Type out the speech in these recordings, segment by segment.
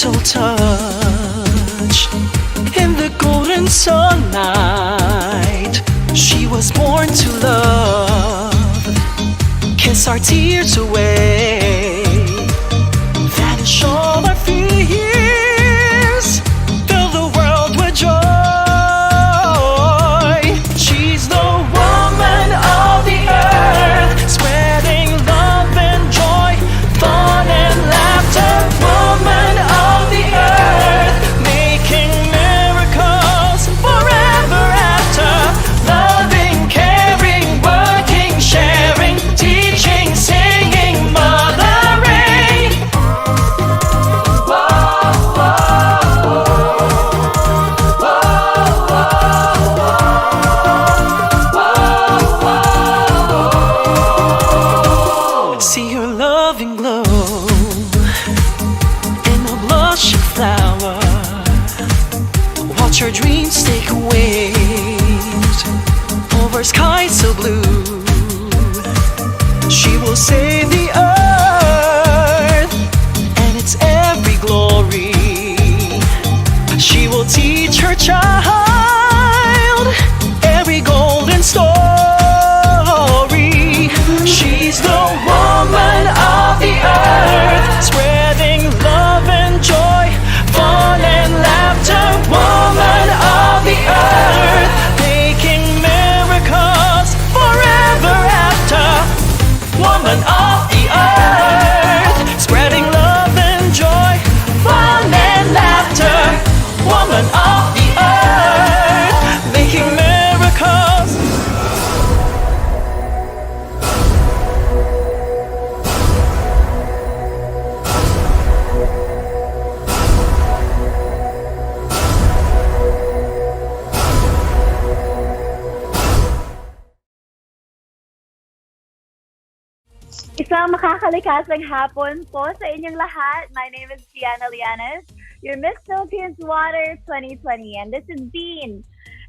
gentle touch. In the golden sunlight, she was born to love. Kiss our tears away, vanish all our fears, fill the world with joy. She's the woman of the earth, spreading love and joy, fun and laughter. Woman of the earth, making miracles forever after. Loving, caring, working, sharing, teaching, singing, mothering. Whoa, whoa, whoa, whoa. See her loving glow in a blushing flower. Watch her dreams take wings over skies so blue. She will save the earth and its every glory. She will teach her child every golden story. She's the woman of the earth, spreading love and joy, fun and laughter. Woman of the earth, making miracles forever after. Woman of the earth, spreading love and joy, fun and laughter. Woman of the earth, making miracles. Isang makakalikasang hapon po sa inyong lahat. My name is Gianna Lianes, your Miss Philippines Water 2020, and this is Dean.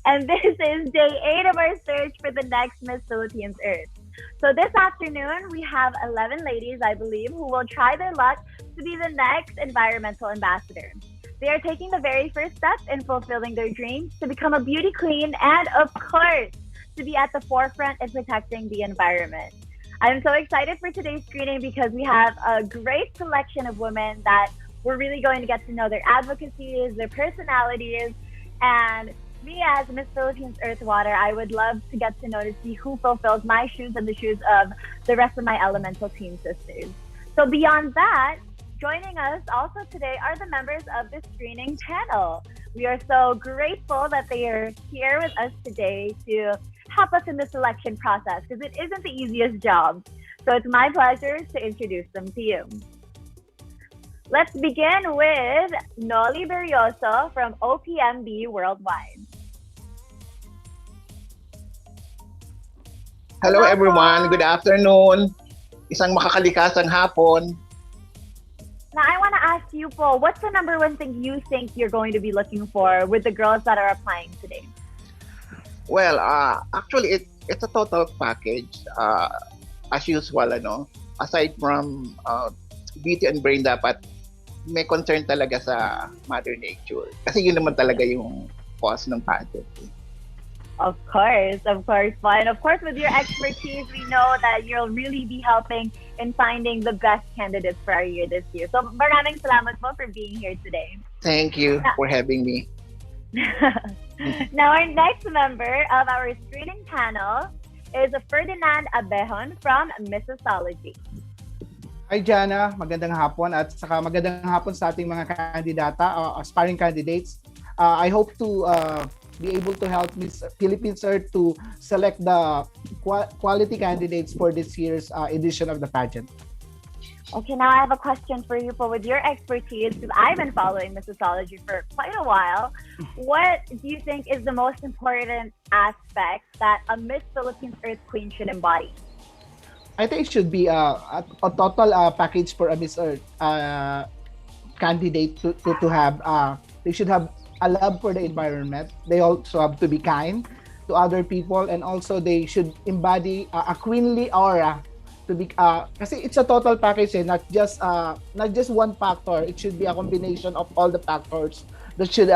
And this is day 8 of our search for the next Miss Philippines Earth. So this afternoon, we have 11 ladies, I believe, who will try their luck to be the next environmental ambassador. They are taking the very first step in fulfilling their dreams to become a beauty queen and, of course, to be at the forefront in protecting the environment. I'm so excited for today's screening because we have a great selection of women that we're really going to get to know their advocacies, their personalities, and me as Miss Philippines Earth Water, I would love to get to know to see who fulfills my shoes and the shoes of the rest of my elemental team sisters. So beyond that, joining us also today are the members of the screening panel. We are so grateful that they are here with us today to help us in the selection process because it isn't the easiest job. So it's my pleasure to introduce them to you. Let's begin with Noli Berrioso from OPMB Worldwide. Hello everyone, good afternoon. Isang makakalikasang hapon. Now I want to ask you, Paul, what's the number one thing you think you're going to be looking for with the girls that are applying today? Well, actually, it's a total package. As usual, aside from beauty and brain, dapat may concern talaga sa mother nature. Kasi yun naman talaga yung cause ng pageant. Of course, Paul. And of course, with your expertise, we know that you'll really be helping in finding the best candidates for our year this year. So maraming salamat po for being here today. Thank you for having me. Now, our next member of our screening panel is Ferdinand Abejon from Mississology. Hi, Jana. Magandang hapon at saka magandang hapon sa ating mga kandidata, aspiring candidates. I hope to be able to help Miss Philippines Earth to select the quality candidates for this year's edition of the pageant. Okay, now I have a question for you, Paul. With your expertise, because I've been following Mississology for quite a while, what do you think is the most important aspect that a Miss Philippines Earth Queen should embody? I think it should be a total package for a Miss Earth candidate to have. They should have a love for the environment. They also have to be kind to other people, and also they should embody a queenly aura to to be kasi it's a total package, not just one factor. It should be a combination of all the factors that should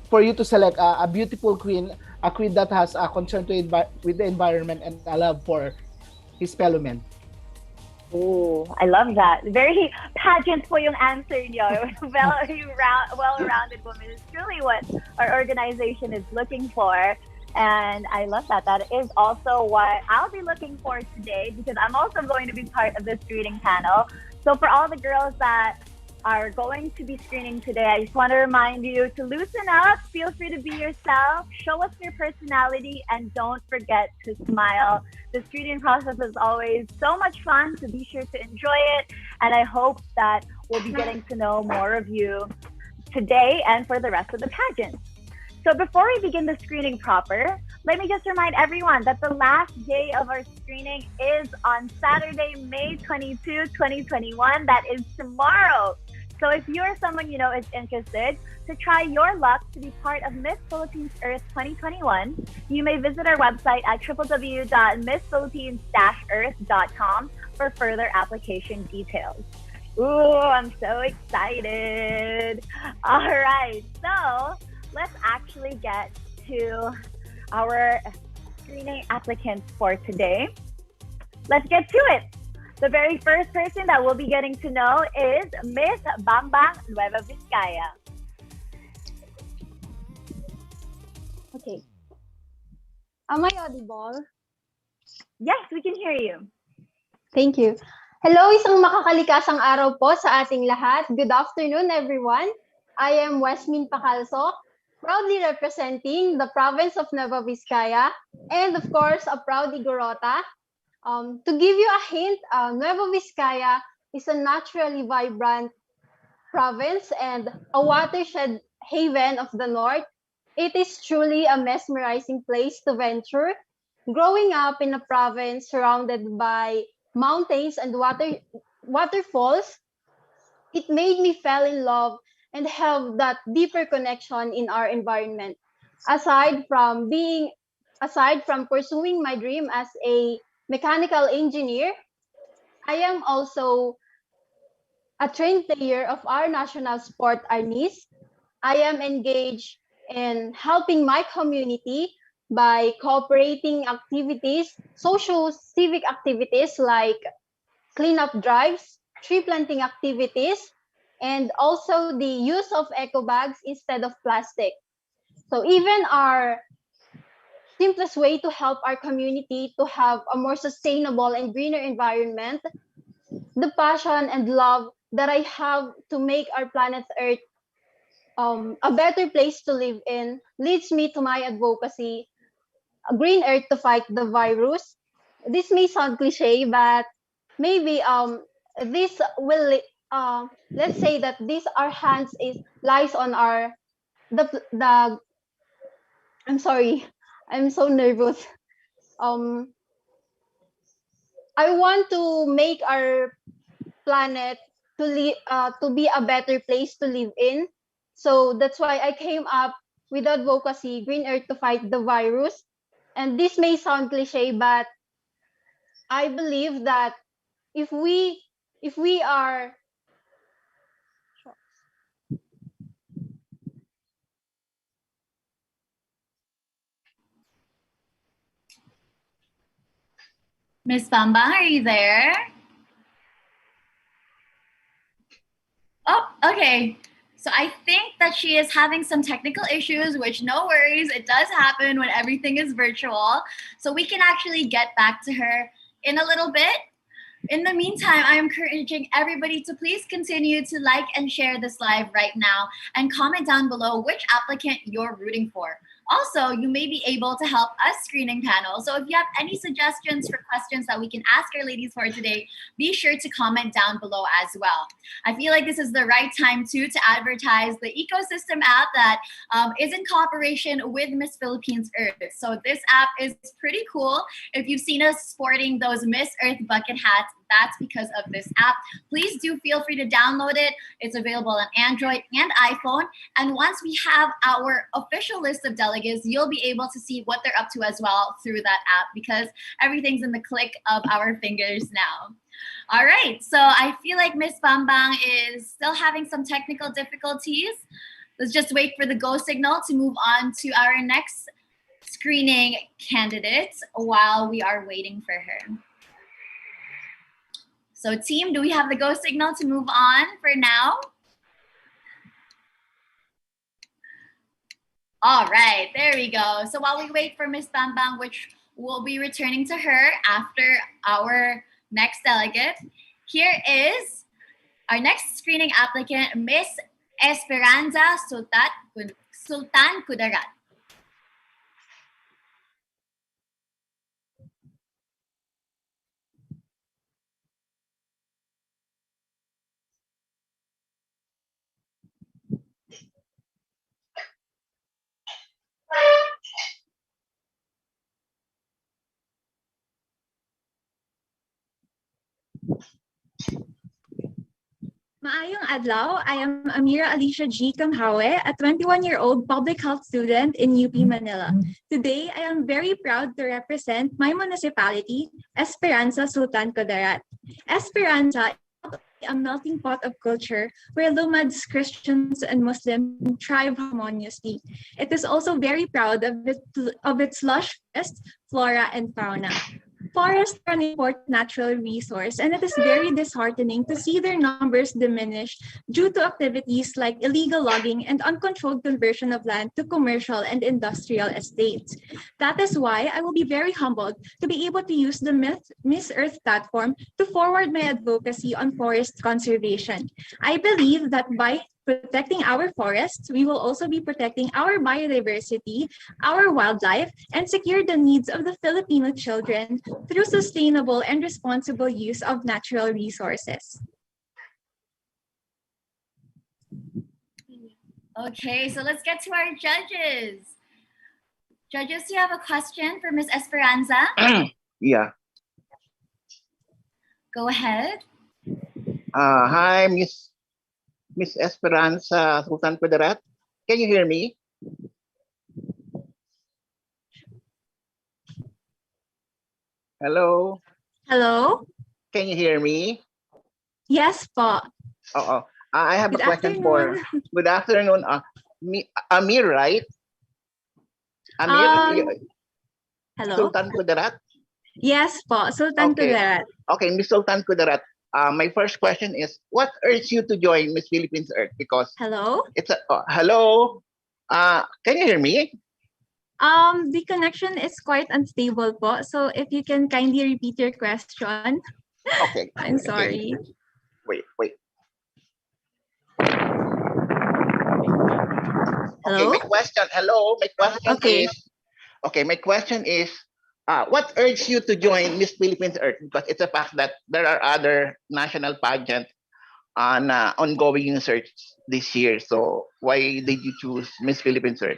for you to select a beautiful queen, a queen that has a concern with the environment and a love for his fellow men. Ooh, I love that. Very pageant po yung answer niyo. Well-rounded woman is truly what our organization is looking for. And I love that. That is also what I'll be looking for today, because I'm also going to be part of this screening panel. So for all the girls that are going to be screening today, I just want to remind you to loosen up, feel free to be yourself, show us your personality, and don't forget to smile. The screening process is always so much fun, so be sure to enjoy it. And I hope that we'll be getting to know more of you today and for the rest of the pageant. So before we begin the screening proper, let me just remind everyone that the last day of our screening is on Saturday, May 22, 2021. That is tomorrow. So if you're someone you know is interested to try your luck to be part of Miss Philippines Earth 2021, you may visit our website at www.missphilippines-earth.com for further application details. Ooh, I'm so excited. All right, so let's actually get to our screening applicants for today. Let's get to it. The very first person that we'll be getting to know is Miss Bambang Nueva Vizcaya. Okay. Am I audible? Yes, we can hear you. Thank you. Hello, isang makakalikasang araw po sa ating lahat. Good afternoon, everyone. I am Wesmin Pacalso, proudly representing the province of Nueva Vizcaya, and of course, a proud Igorota. To give you a hint, Nueva Vizcaya is a naturally vibrant province and a watershed haven of the north. It is truly a mesmerizing place to venture. Growing up in a province surrounded by mountains and waterfalls, it made me fall in love and have that deeper connection in our environment. Aside from pursuing my dream as a mechanical engineer, I am also a trained player of our national sport, Arnis. I am engaged in helping my community by cooperating activities, social civic activities like cleanup drives, tree planting activities, and also the use of eco bags instead of plastic. So even our simplest way to help our community to have a more sustainable and greener environment, the passion and love that I have to make our planet Earth a better place to live in leads me to my advocacy, Green Earth to fight the virus. This may sound cliche, but maybe this will let's say that this our hands is lies on our the I'm sorry, I'm so nervous. Um, I want to make our planet to be a better place to live in. So that's why I came up with advocacy, Green Earth to fight the virus. And this may sound cliche, but I believe that if we are Miss Bambang, are you there? Oh, okay. So I think that she is having some technical issues, which no worries, it does happen when everything is virtual. So we can actually get back to her in a little bit. In the meantime, I am encouraging everybody to please continue to like and share this live right now and comment down below which applicant you're rooting for. Also, you may be able to help us screening panel. So if you have any suggestions for questions that we can ask our ladies for today, be sure to comment down below as well. I feel like this is the right time to advertise the ecosystem app that is in cooperation with Miss Philippines Earth. So this app is pretty cool. If you've seen us sporting those Miss Earth bucket hats, that's because of this app. Please do feel free to download it. It's available on Android and iPhone. And once we have our official list of delegates, you'll be able to see what they're up to as well through that app, because everything's in the click of our fingers now. All right, so I feel like Miss Bambang is still having some technical difficulties. Let's just wait for the go signal to move on to our next screening candidate while we are waiting for her. So team, do we have the go signal to move on for now? All right, there we go. So while we wait for Miss Bambang, which we'll be returning to her after our next delegate, here is our next screening applicant, Miss Esperanza Sultan Kudarat. Maayong adlaw, I am Amira Alicia G. Kamhawe, a 21-year-old public health student in UP Manila. Today, I am very proud to represent my municipality, Esperanza Sultan Kudarat. Esperanza is a melting pot of culture where Lumads, Christians, and Muslims thrive harmoniously. It is also very proud of its lush forest, flora, and fauna. Forests are an important natural resource, and it is very disheartening to see their numbers diminish due to activities like illegal logging and uncontrolled conversion of land to commercial and industrial estates. That is why I will be very humbled to be able to use the Miss Earth platform to forward my advocacy on forest conservation. I believe that by protecting our forests, we will also be protecting our biodiversity, our wildlife, and secure the needs of the Filipino children through sustainable and responsible use of natural resources. Okay, so let's get to our judges. Judges, do you have a question for Miss Esperanza? Yeah. Go ahead. Hi, Miss Esperanza Sultan Kudarat. Can you hear me? Hello? Hello? Can you hear me? Yes po. Oh, I have Good a question for... afternoon. Good afternoon. Amir, right? Amir, Hello? Sultan Kudarat? Yes po, Sultan Okay. Kudarat. Okay, Miss Sultan Kudarat. My first question is, what urged you to join Miss Philippines Earth? Because Hello? it's a... hello? Can you hear me? The connection is quite unstable po. So if you can kindly repeat your question. Okay. I'm Okay. sorry. Wait. Hello? Okay, my question. Hello, my question Okay. is. Okay, my question is. What urged you to join Miss Philippines Earth? Because it's a fact that there are other national pageants on ongoing research this year. So why did you choose Miss Philippines Earth?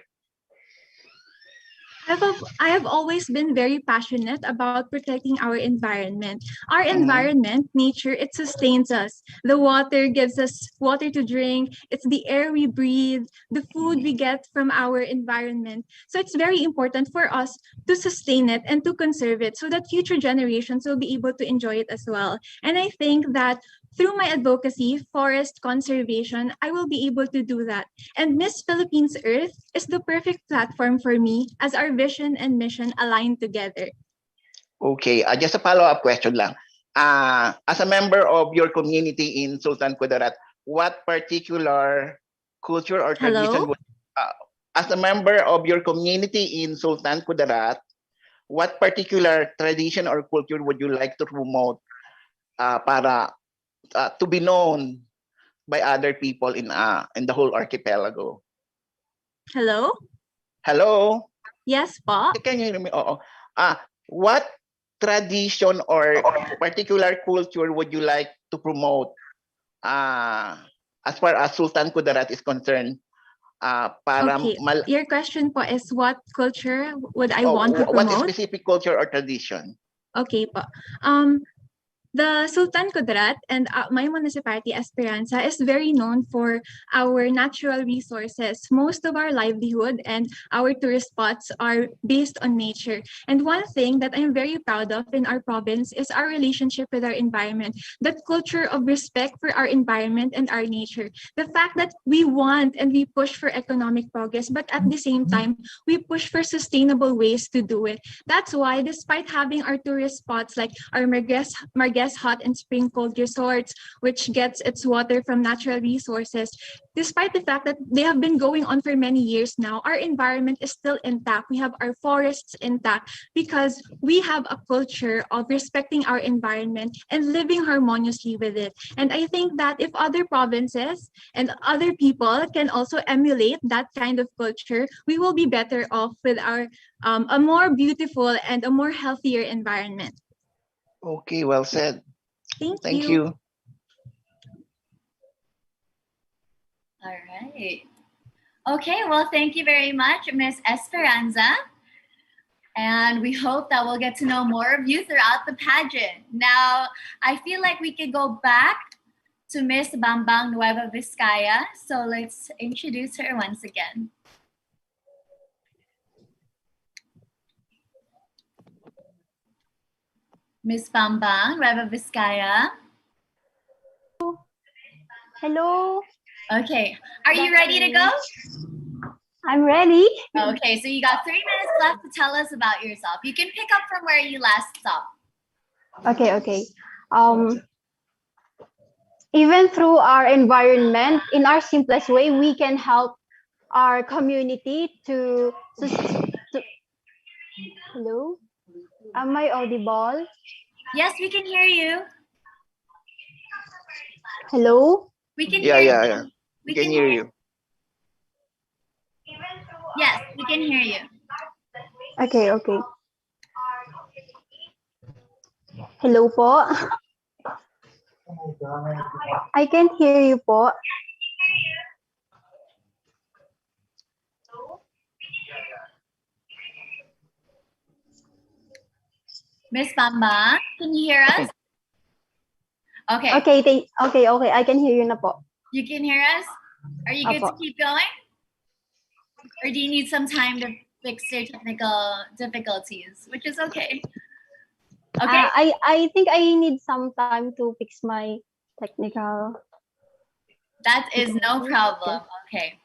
I have always been very passionate about protecting our environment. Our Mhm. environment, nature, it sustains us. The water gives us water to drink. It's the air we breathe, the food we get from our environment. So it's very important for us to sustain it and to conserve it so that future generations will be able to enjoy it as well. And I think that through my advocacy, forest conservation, I will be able to do that. And Miss Philippines Earth is the perfect platform for me as our vision and mission align together. Okay, just a follow-up question lang. As a member of your community in Sultan Kudarat, what particular culture or tradition Hello? would... as a member of your community in Sultan Kudarat, what particular tradition or culture would you like to promote para to be known by other people in the whole archipelago? Hello? Hello? Yes po. Can you hear me? Oo. What tradition or particular culture would you like to promote as far as Sultan Kudarat is concerned? Para Okay. Your question po is what culture would I want to what promote? specific culture or tradition? Okay po. The Sultan Kudarat and my municipality, Esperanza, is very known for our natural resources. Most of our livelihood and our tourist spots are based on nature. And one thing that I'm very proud of in our province is our relationship with our environment, that culture of respect for our environment and our nature. The fact that we want and we push for economic progress, but at the same time, we push for sustainable ways to do it. That's why, despite having our tourist spots like our Marquez Hot and Spring Cold resorts, which gets its water from natural resources, despite the fact that they have been going on for many years now, our environment is still intact. We have our forests intact because we have a culture of respecting our environment and living harmoniously with it. And I think that if other provinces and other people can also emulate that kind of culture, we will be better off with our a more beautiful and a more healthier environment. Okay, well said. Thank Thank you. you. All right. Okay, well, thank you very much, Miss Esperanza. And we hope that we'll get to know more of you throughout the pageant. Now, I feel like we could go back to Miss Bambang Nueva Vizcaya. So let's introduce her once again. Miss Bambang Nueva Vizcaya. Hello, Okay, are you ready to go? I'm ready. Okay, so you got 3 minutes left to tell us about yourself. You can pick up from where you last stopped. Okay. Even through our environment, in our simplest way, we can help our community to hello? Am I audible? Yes, we can hear you. Hello? We can Yeah, hear yeah, you. yeah. We can hear you. Yes, we can hear you. Okay. Hello po. I can hear you po. Miss Bambang, can you hear us? Okay. Okay, I can hear you na po. You can hear us? Are you good to Opo. keep going? Or do you need some time to fix your technical difficulties, which is okay. Okay. I think I need some time to fix my technical. That is no problem. Okay.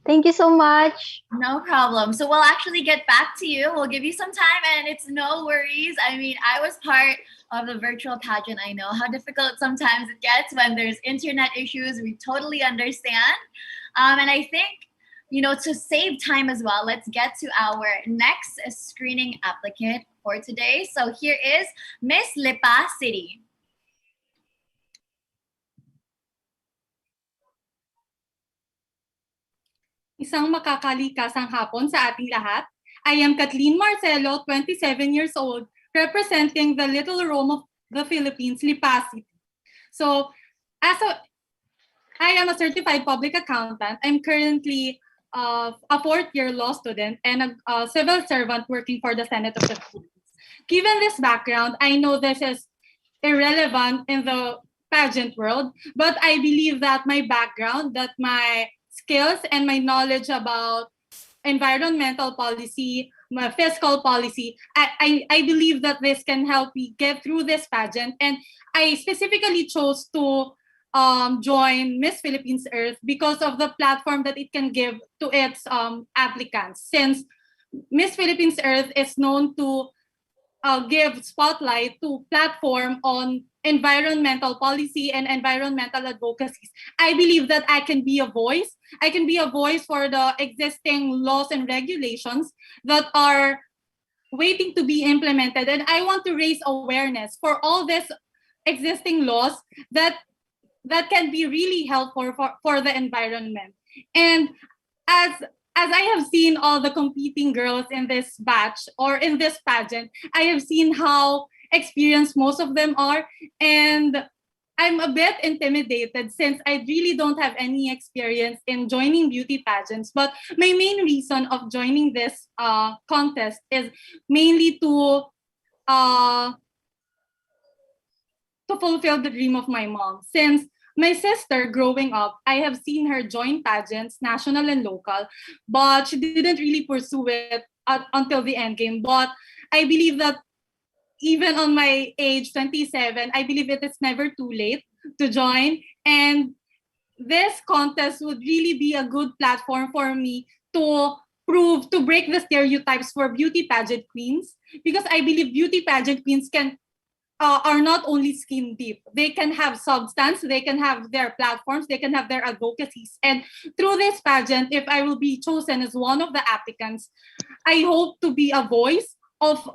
Thank you so much. No problem. So we'll actually get back to you. We'll give you some time and it's no worries. I mean, I was part of the virtual pageant. I know how difficult sometimes it gets when there's internet issues. We totally understand. And I think, to save time as well, let's get to our next screening applicant for today. So here is Miss Lipa City. Isang makakalikasang hapon sa ating lahat. I am Kathleen Marcelo, 27 years old, representing the Little Rome of the Philippines, Lipa City. So, I am a certified public accountant. I'm currently a 4th-year law student and a civil servant working for the Senate of the Philippines. Given this background, I know this is irrelevant in the pageant world, but I believe that my background, that my skills and my knowledge about environmental policy, my fiscal policy, I believe that this can help me get through this pageant. And I specifically chose to join Miss Philippines Earth because of the platform that it can give to its applicants. Since Miss Philippines Earth is known to give spotlight to platform on environmental policy and environmental advocacy. I believe that I can be a voice. I can be a voice for the existing laws and regulations that are waiting to be implemented. And I want to raise awareness for all these existing laws that can be really helpful for the environment. And as I have seen all the competing girls in this batch or in this pageant, I have seen how experienced most of them are. And I'm a bit intimidated since I really don't have any experience in joining beauty pageants. But my main reason of joining this contest is mainly to to fulfill the dream of my mom. Since my sister, growing up, I have seen her join pageants, national and local, but she didn't really pursue it until the end game. But I believe that even on my age, 27, I believe it is never too late to join. And this contest would really be a good platform for me to break the stereotypes for beauty pageant queens, because I believe beauty pageant queens are not only skin deep. They can have substance, they can have their platforms, they can have their advocacies. And through this pageant, if I will be chosen as one of the applicants, I hope to be a voice of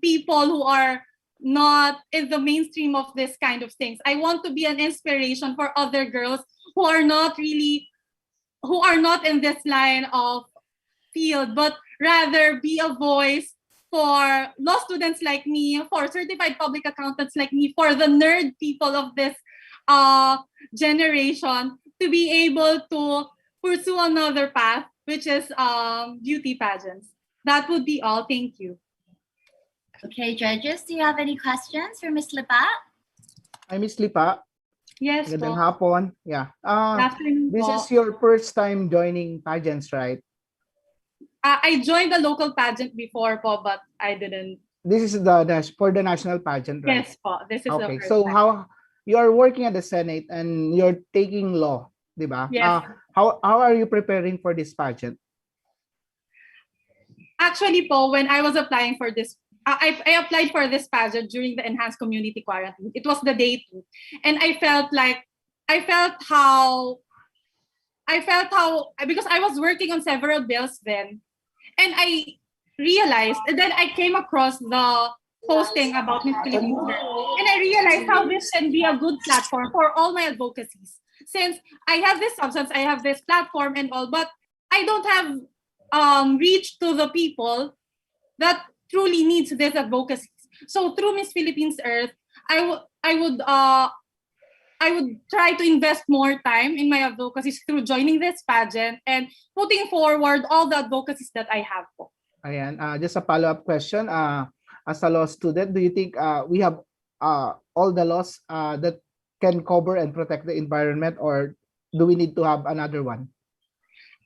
people who are not in the mainstream of this kind of things. I want to be an inspiration for other girls who are not in this line of field, but rather be a voice for law students like me, for certified public accountants like me, for the nerd people of this generation to be able to pursue another path, which is beauty pageants. That would be all. Thank you. Okay, judges, do you have any questions for Miss Lipa? Hi, Miss Lipa. Yes, Magandang po. hapon. Yeah. Afternoon This po. is your first time joining pageants, right? I joined the local pageant before po, but I didn't. This is for the national pageant, right? Yes po, this is Okay. the first So time. how you are working at the Senate and you're taking law, di ba? Yes. How are you preparing for this pageant? Actually po, when I was applying for this, I applied for this pageant during the enhanced community quarantine. It was the day 2. And I felt how, because I was working on several bills then, and I realized, and then I came across the posting about Miss Philippine, and I realized how this can be a good platform for all my advocacies. Since I have this substance, I have this platform and all, but I don't have reach to the people that truly needs this advocacy. So through Miss Philippines Earth, I would try to invest more time in my advocacies through joining this pageant and putting forward all the advocacies that I have po. Ayan, just a follow-up question. As a law student, do you think we have all the laws that can cover and protect the environment, or do we need to have another one?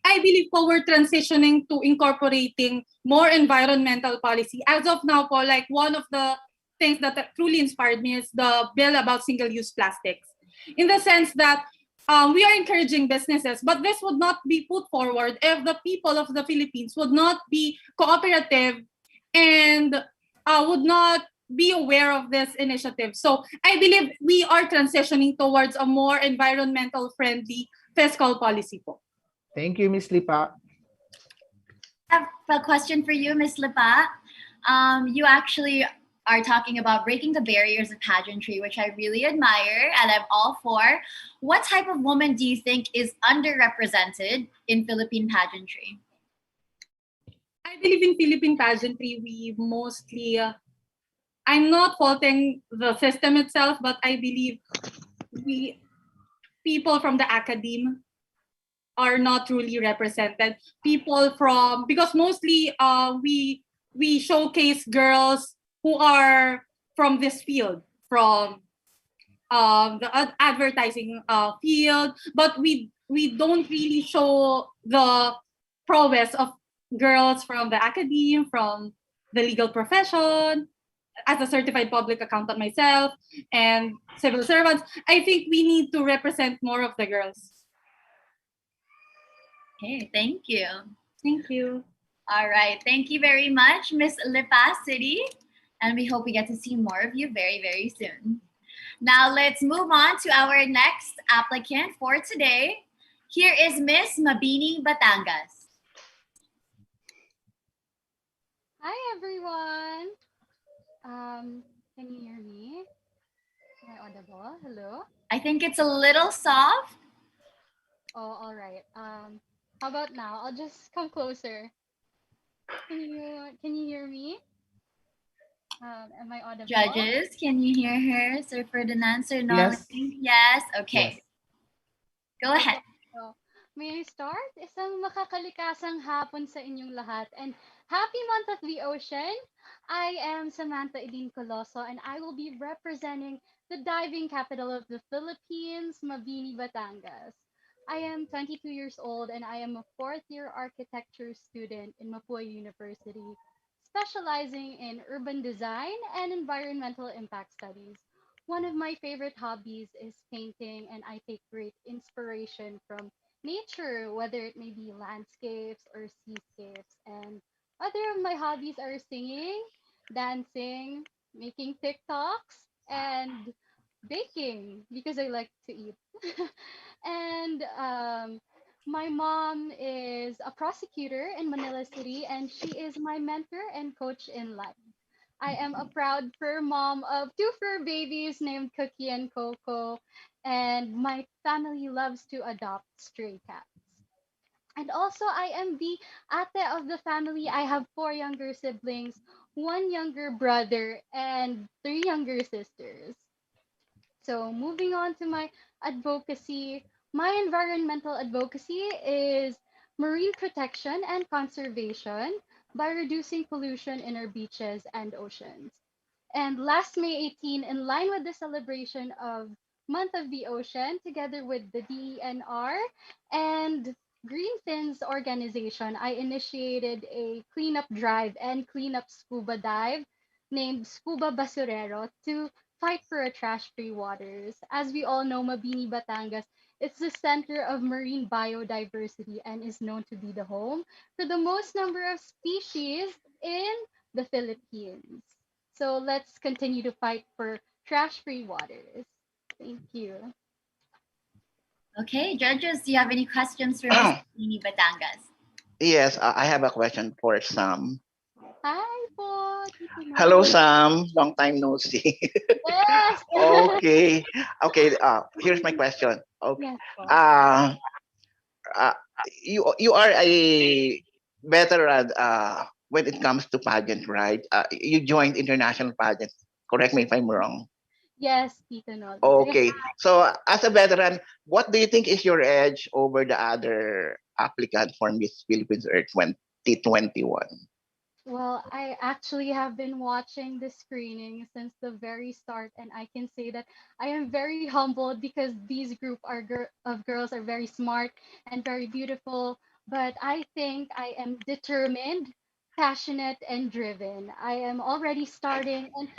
I believe po we're transitioning to incorporating more environmental policy. As of now po, like one of the things that truly inspired me is the bill about single-use plastics. In the sense that we are encouraging businesses, but this would not be put forward if the people of the Philippines would not be cooperative and would not be aware of this initiative. So I believe we are transitioning towards a more environmental friendly fiscal policy po. Thank you, Miss Lipa. I have a question for you, Miss Lipa. You actually are talking about breaking the barriers of pageantry, which I really admire and I'm all for. What type of woman do you think is underrepresented in Philippine pageantry? I believe in Philippine pageantry, we mostly, I'm not faulting the system itself, but I believe people from the academe are not truly represented. Because mostly we showcase girls who are from this field, from the advertising field, but we don't really show the prowess of girls from the academe, from the legal profession. As a certified public accountant myself and civil servants, I think we need to represent more of the girls. Okay, thank you. Thank you. All right, thank you very much, Miss Lipa City. And we hope we get to see more of you very, very soon. Now let's move on to our next applicant for today. Here is Miss Mabini, Batangas. Hi everyone. Can you hear me? Am I audible? Hello? I think it's a little soft. Oh, all right. How about now? I'll just come closer. Can you hear me? Am I audible? Judges, can you hear her? Sir Ferdinand, Sir Nolan? Yes. Yes? Okay. Yes. Go ahead. So, may I start? Isang makakalikasang hapon sa inyong lahat and happy month of the ocean. I am Samantha Idin Coloso, and I will be representing the diving capital of the Philippines, Mabini, Batangas. I am 22 years old, and I am a fourth year architecture student in Mapua University, specializing in urban design and environmental impact studies. One of my favorite hobbies is painting, and I take great inspiration from nature, whether it may be landscapes or seascapes. And other of my hobbies are singing, dancing, making TikToks, and baking because I like to eat. And my mom is a prosecutor in Manila City, and she is my mentor and coach in life. I am a proud fur mom of two fur babies named Cookie and Coco, and my family loves to adopt stray cats. And also, I am the ate of the family. I have four younger siblings, one younger brother, and three younger sisters. So, moving on to my advocacy, my environmental advocacy is marine protection and conservation by reducing pollution in our beaches and oceans. And last May 18, in line with the celebration of Month of the Ocean, together with the DENR and Greenfin's organization, I initiated a cleanup drive and cleanup scuba dive named Scuba Basurero to fight for a trash-free waters. As we all know, Mabini, Batangas is the center of marine biodiversity and is known to be the home for the most number of species in the Philippines. So let's continue to fight for trash-free waters. Thank you. Okay, judges, do you have any questions for Miss Mabini Batangas? Yes, I have a question for Sam. Hi po, Tito Hello, Noli. Sam. Long time no see. Yes. Okay. Okay. Here's my question. Okay. Yes po. Uh, uh, you are a veteran when it comes to pageant, right? You joined international pageant. Correct me if I'm wrong. Yes, Tito Noli. Okay. So as a veteran, what do you think is your edge over the other applicant for Miss Philippines Earth 2021? Well, I actually have been watching the screening since the very start, and I can say that I am very humbled because these group of girls are very smart and very beautiful. But I think I am determined, passionate, and driven. I am already starting, and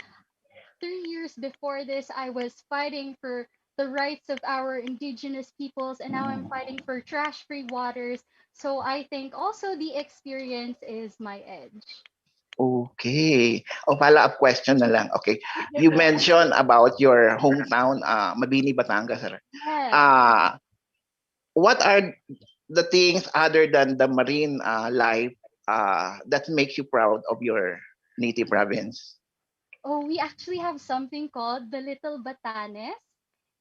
3 years before this, I was fighting for the rights of our indigenous peoples, and now I'm fighting for trash-free waters. So I think also the experience is my edge. Okay. Oh, follow-up question na lang. Okay. You mentioned about your hometown, Mabini, Batangas. Yes. Uh, what are the things other than the marine life that makes you proud of your native province? Oh, we actually have something called the Little Batanes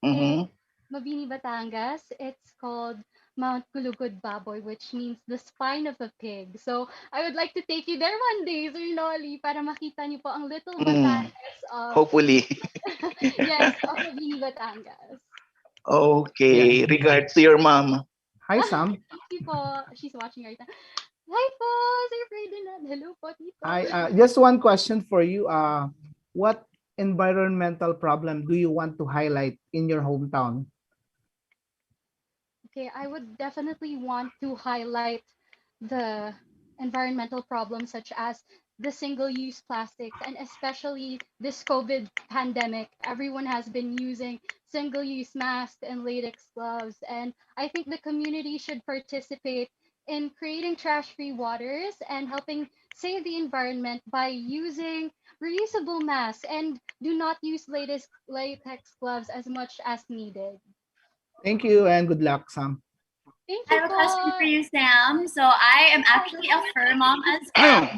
in Mm-hmm. Mabini, Batangas. It's called Mount Gulugud Baboy, which means the spine of a pig. So I would like to take you there one day, Sir Nolly, para makita niyo po ang Little Mm, Batanes of, hopefully. yes, of Mabini, Batangas. Yeah. Okay. Regards to your mom. Hi, Sam. Thank you po. She's watching right now. Hi po, Sir Ferdinand. Hello po, Tito. I just one question for you. What environmental problem do you want to highlight in your hometown? Okay, I would definitely want to highlight the environmental problems such as the single-use plastics and especially this COVID pandemic. Everyone has been using single-use masks and latex gloves, and I think the community should participate in creating trash-free waters and helping save the environment by using reusable masks and do not use latex gloves as much as needed. Thank you and good luck, Sam. Thank I you have a question po. for you, Sam. So I am actually a fur mom as well.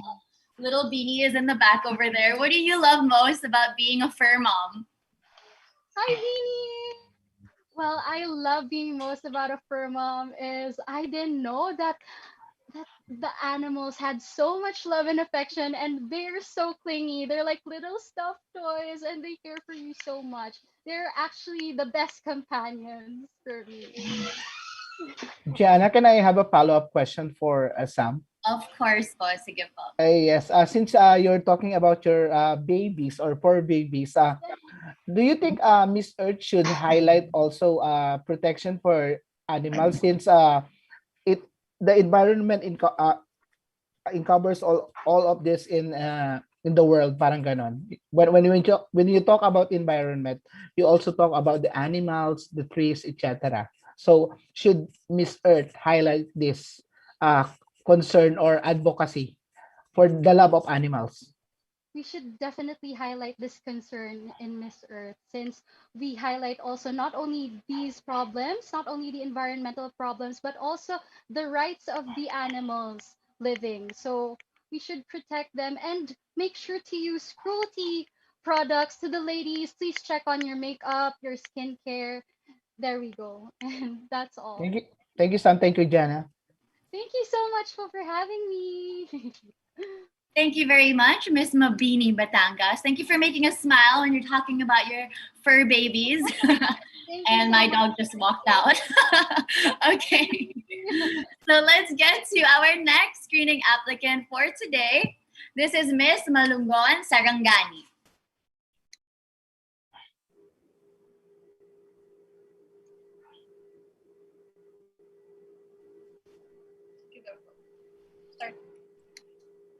Little Beanie is in the back over there. What do you love most about being a fur mom? Hi, Beanie. Well, I love being most about a fur mom is I didn't know that the animals had so much love and affection and they're so clingy. They're like little stuffed toys and they care for you so much. They're actually the best companions for me. Gianna, can I have a follow-up question for Sam? Of course po, sige po. Yes, since you're talking about your babies or fur babies, do you think Miss Earth should highlight also protection for animals since it the environment covers all of this in the world, parang ganon. When you talk about environment, you also talk about the animals, the trees, etc. So should Miss Earth highlight this concern or advocacy for the love of animals? We should definitely highlight this concern in Miss Earth, since we highlight also not only these problems, not only the environmental problems, but also the rights of the animals living. So we should protect them and make sure to use cruelty products. To the ladies, please check on your makeup, your skincare. There we go. And that's all. Thank you, Sam. Thank you, Jana. Thank you so much for having me. Thank you very much, Miss Mabini Batangas. Thank you for making us smile when you're talking about your fur babies. And my dog just walked out. Okay. So let's get to our next screening applicant for today. This is Miss Malungon Sarangani.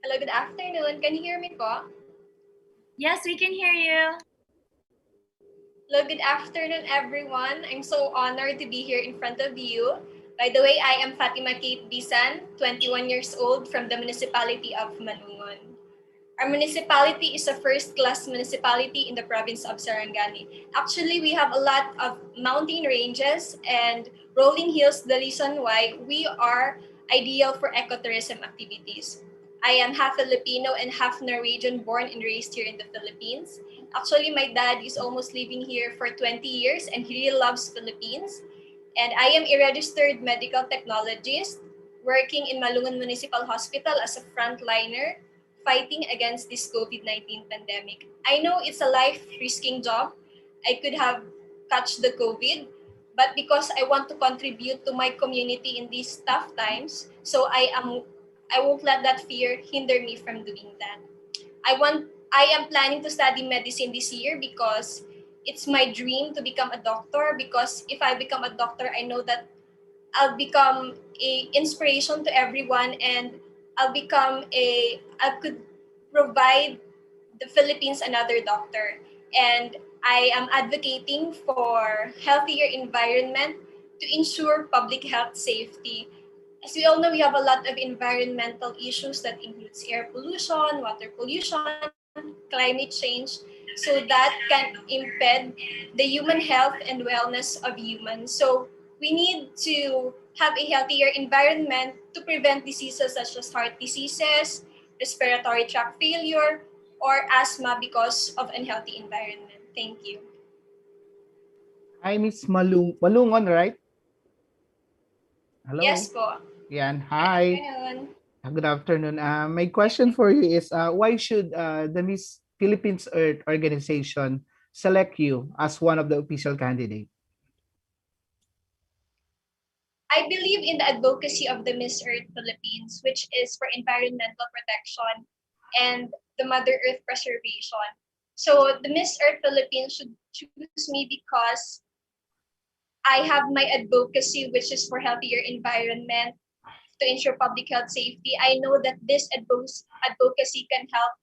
Hello, good afternoon. Can you hear me po? Yes, we can hear you. Hello, good afternoon, everyone. I'm so honored to be here in front of you. By the way, I am Fatima Bisan, 21 years old from the municipality of Malungon. Our municipality is a first-class municipality in the province of Sarangani. Actually, we have a lot of mountain ranges and rolling hills, the reason why we are ideal for ecotourism activities. I am half Filipino and half Norwegian, born and raised here in the Philippines. Actually, my dad is almost living here for 20 years and he really loves Philippines. And I am a registered medical technologist working in Malungon Municipal Hospital as a frontliner fighting against this COVID-19 pandemic. I know it's a life-risking job. I could have catch the COVID, but because I want to contribute to my community in these tough times, so I won't let that fear hinder me from doing that. I am planning to study medicine this year because it's my dream to become a doctor, because if I become a doctor, I know that I'll become a inspiration to everyone and I could provide the Philippines another doctor. And I am advocating for healthier environment to ensure public health safety. As we all know, we have a lot of environmental issues that includes air pollution, water pollution, climate change, so that can impede the human health and wellness of humans. So we need to have a healthier environment to prevent diseases such as heart diseases, respiratory tract failure, or asthma because of unhealthy environment. Thank you. Hi, Miss Malungon, right? Hello. Yes po. Yan. Good Hi. afternoon. Good afternoon. My question for you is, why should the Miss Philippines Earth organization select you as one of the official candidates? I believe in the advocacy of the Miss Earth Philippines, which is for environmental protection and the Mother Earth preservation. So the Miss Earth Philippines should choose me because I have my advocacy, which is for healthier environment to ensure public health safety. I know that this advocacy can help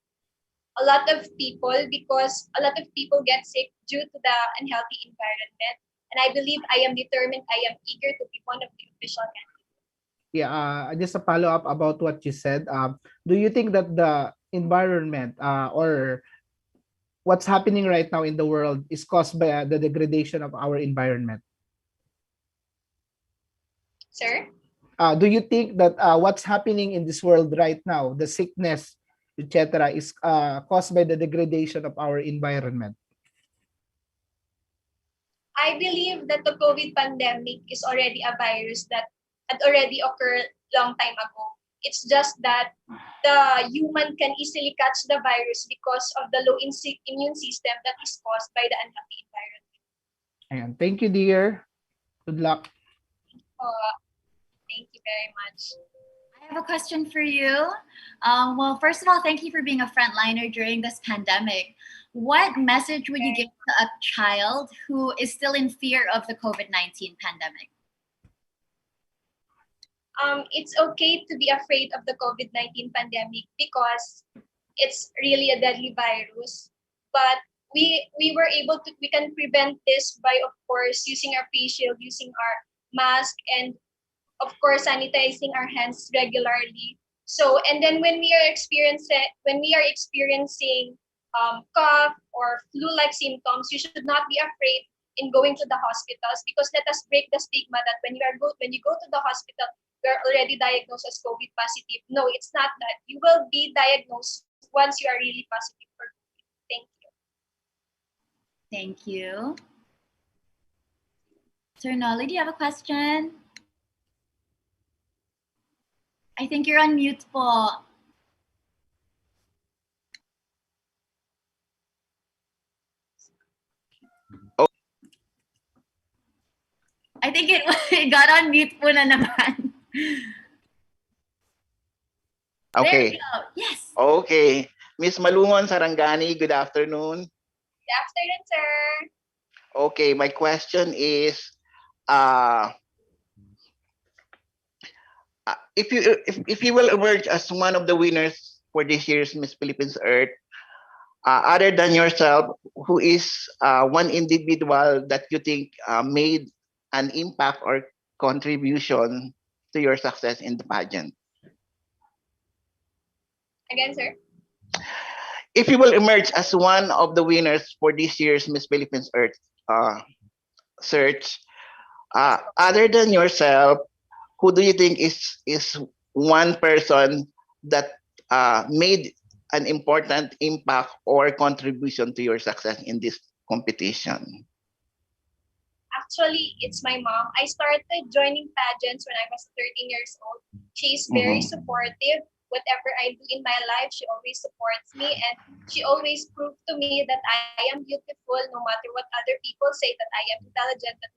a lot of people because a lot of people get sick due to the unhealthy environment. And I believe I am determined, I am eager to be one of the official candidates. Yeah, just a follow up about what you said. Do you think that the environment or what's happening right now in the world is caused by the degradation of our environment? Sir? Do you think that what's happening in this world right now, the sickness, etc., is caused by the degradation of our environment? I believe that the COVID pandemic is already a virus that had already occurred long time ago. It's just that the human can easily catch the virus because of the low immune system that is caused by the unhealthy environment. And thank you, dear. Good luck. Thank you very much. I I have a question for you. Well, first of all, thank you for being a frontliner during this pandemic. What message would you give to a child who is still in fear of the COVID-19 pandemic? It's okay to be afraid of the COVID-19 pandemic because it's really a deadly virus. But we can prevent this by, of course, using our face shield, using our mask, and of course sanitizing our hands regularly. So, and then when we are experiencing cough or flu-like symptoms, you should not be afraid in going to the hospitals, because let us break the stigma that when you go to the hospital, you're already diagnosed as COVID positive. No, it's not that. You will be diagnosed once you are really positive for COVID. Thank you. Thank you. Sir Nolly, do you have a question? I think you're on mute po. Oh. I think it got on mute po na naman. Okay. There we go. Yes. Okay. Miss Malungon Sarangani, good afternoon. Good afternoon, sir. Okay, my question is, if you will emerge as one of the winners for this year's Miss Philippines Earth, other than yourself, who is one individual that you think made an impact or contribution to your success in the pageant? Again, sir. If you will emerge as one of the winners for this year's Miss Philippines Earth search, other than yourself, who do you think is one person that made an important impact or contribution to your success in this competition? Actually, it's my mom. I started joining pageants when I was 13 years old. She's very supportive. Whatever I do in my life, she always supports me, and she always proved to me that I am beautiful no matter what other people say, that I am intelligent, that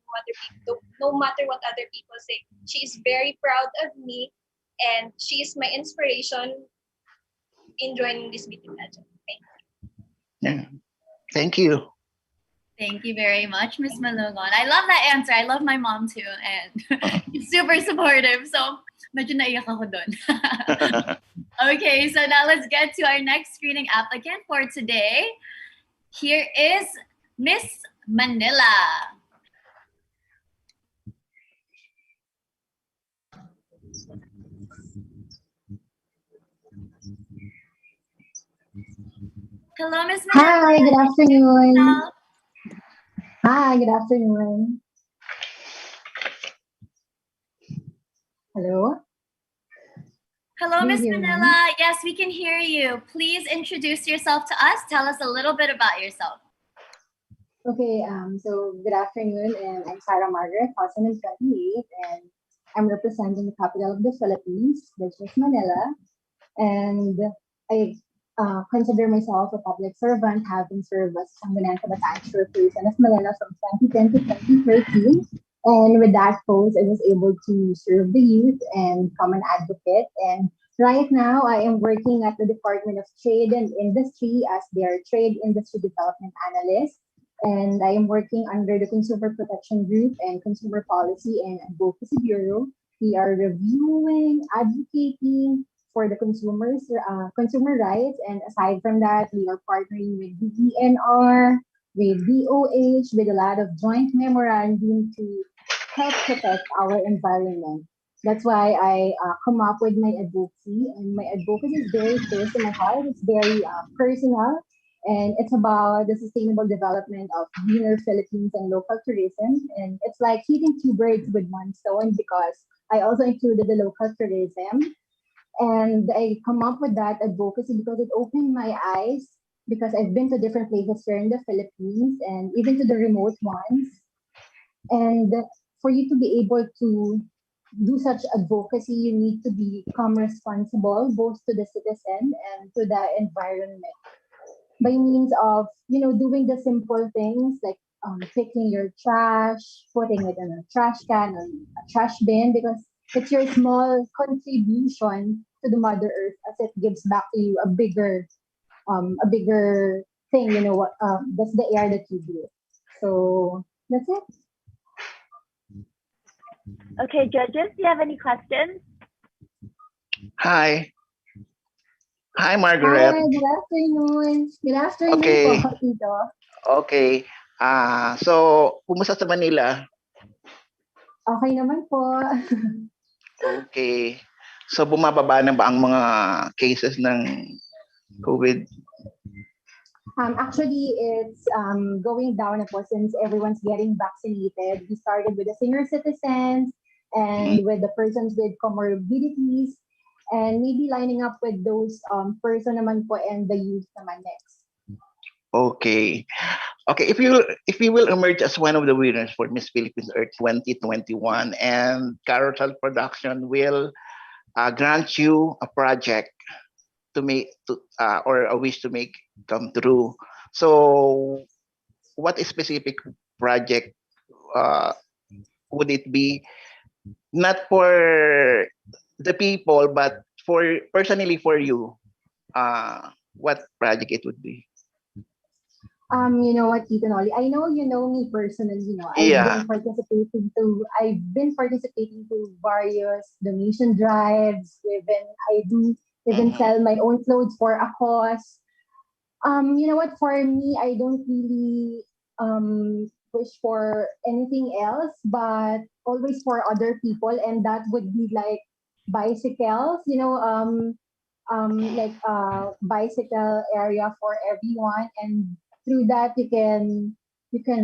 no matter what other people say. She is very proud of me, and she is my inspiration in joining this beauty pageant. Thank you. Yeah. Thank you. Thank you very much, Miss Malungon. I love that answer. I love my mom too, and she's super supportive. So, medyo naiyak ako dun. Okay, so now let's get to our next screening applicant for today. Here is Miss Manila. Hello, Miss Manila. Hi, good afternoon. Hi, good afternoon. Hello? Hello, Do you Miss hear me? Manila. Yes, we can hear you. Please introduce yourself to us. Tell us a little bit about yourself. Okay, so good afternoon, and I'm Sarah Margaret, 2028, and I'm representing the capital of the Philippines, which is Manila. And I consider myself a public servant, having served as San Fernando Batangas Corporation of Manila from 2010 to 2013. And with that post, I was able to serve the youth and become an advocate. And right now, I am working at the Department of Trade and Industry as their Trade Industry Development Analyst. And I am working under the Consumer Protection Group and Consumer Policy and Advocacy Bureau. We are reviewing, advocating for the consumers, consumer rights. And aside from that, we are partnering with DENR, with DOH, with a lot of joint memorandum to help protect our environment. That's why I come up with my advocacy, and my advocacy is very close to my heart. It's very personal, and it's about the sustainable development of greener Philippines and local tourism. And it's like hitting two birds with one stone, because I also included the local tourism. And I come up with that advocacy because it opened my eyes, because I've been to different places here in the Philippines and even to the remote ones. And for you to be able to do such advocacy, you need to become responsible both to the citizen and to the environment by means of, doing the simple things like picking your trash, putting it in a trash can or a trash bin, because it's your small contribution to the Mother Earth as it gives back to you a bigger thing. You know what? That's the air that you breathe. So that's it. Okay, judges, do you have any questions? Hi. Hi, Hi, Margaret. good afternoon. Good afternoon po, Okay. Tito. Okay. So, kumusta sa Manila? Okay naman po. Okay. So, bumababa na ba ang mga cases ng COVID? Actually, it's going down na po since everyone's getting vaccinated. We started with the senior citizens and with the persons with comorbidities and maybe lining up with those person naman po and the youth naman next. Okay. Okay, if you will emerge as one of the winners for Miss Philippines Earth 2021 and Carousel Production will grant you a project to make or a wish to make come true. So what specific project would it be? Not for the people, but for personally for you, what project it would be? You know what, Tito Nolly? I know you know me personally. You know, Yeah. I've been participating to various donation drives. I do even sell my own clothes for a cause. You know what? For me, I don't really wish for anything else, but always for other people, and that would be like bicycles. You know, like bicycle area for everyone, and through that you can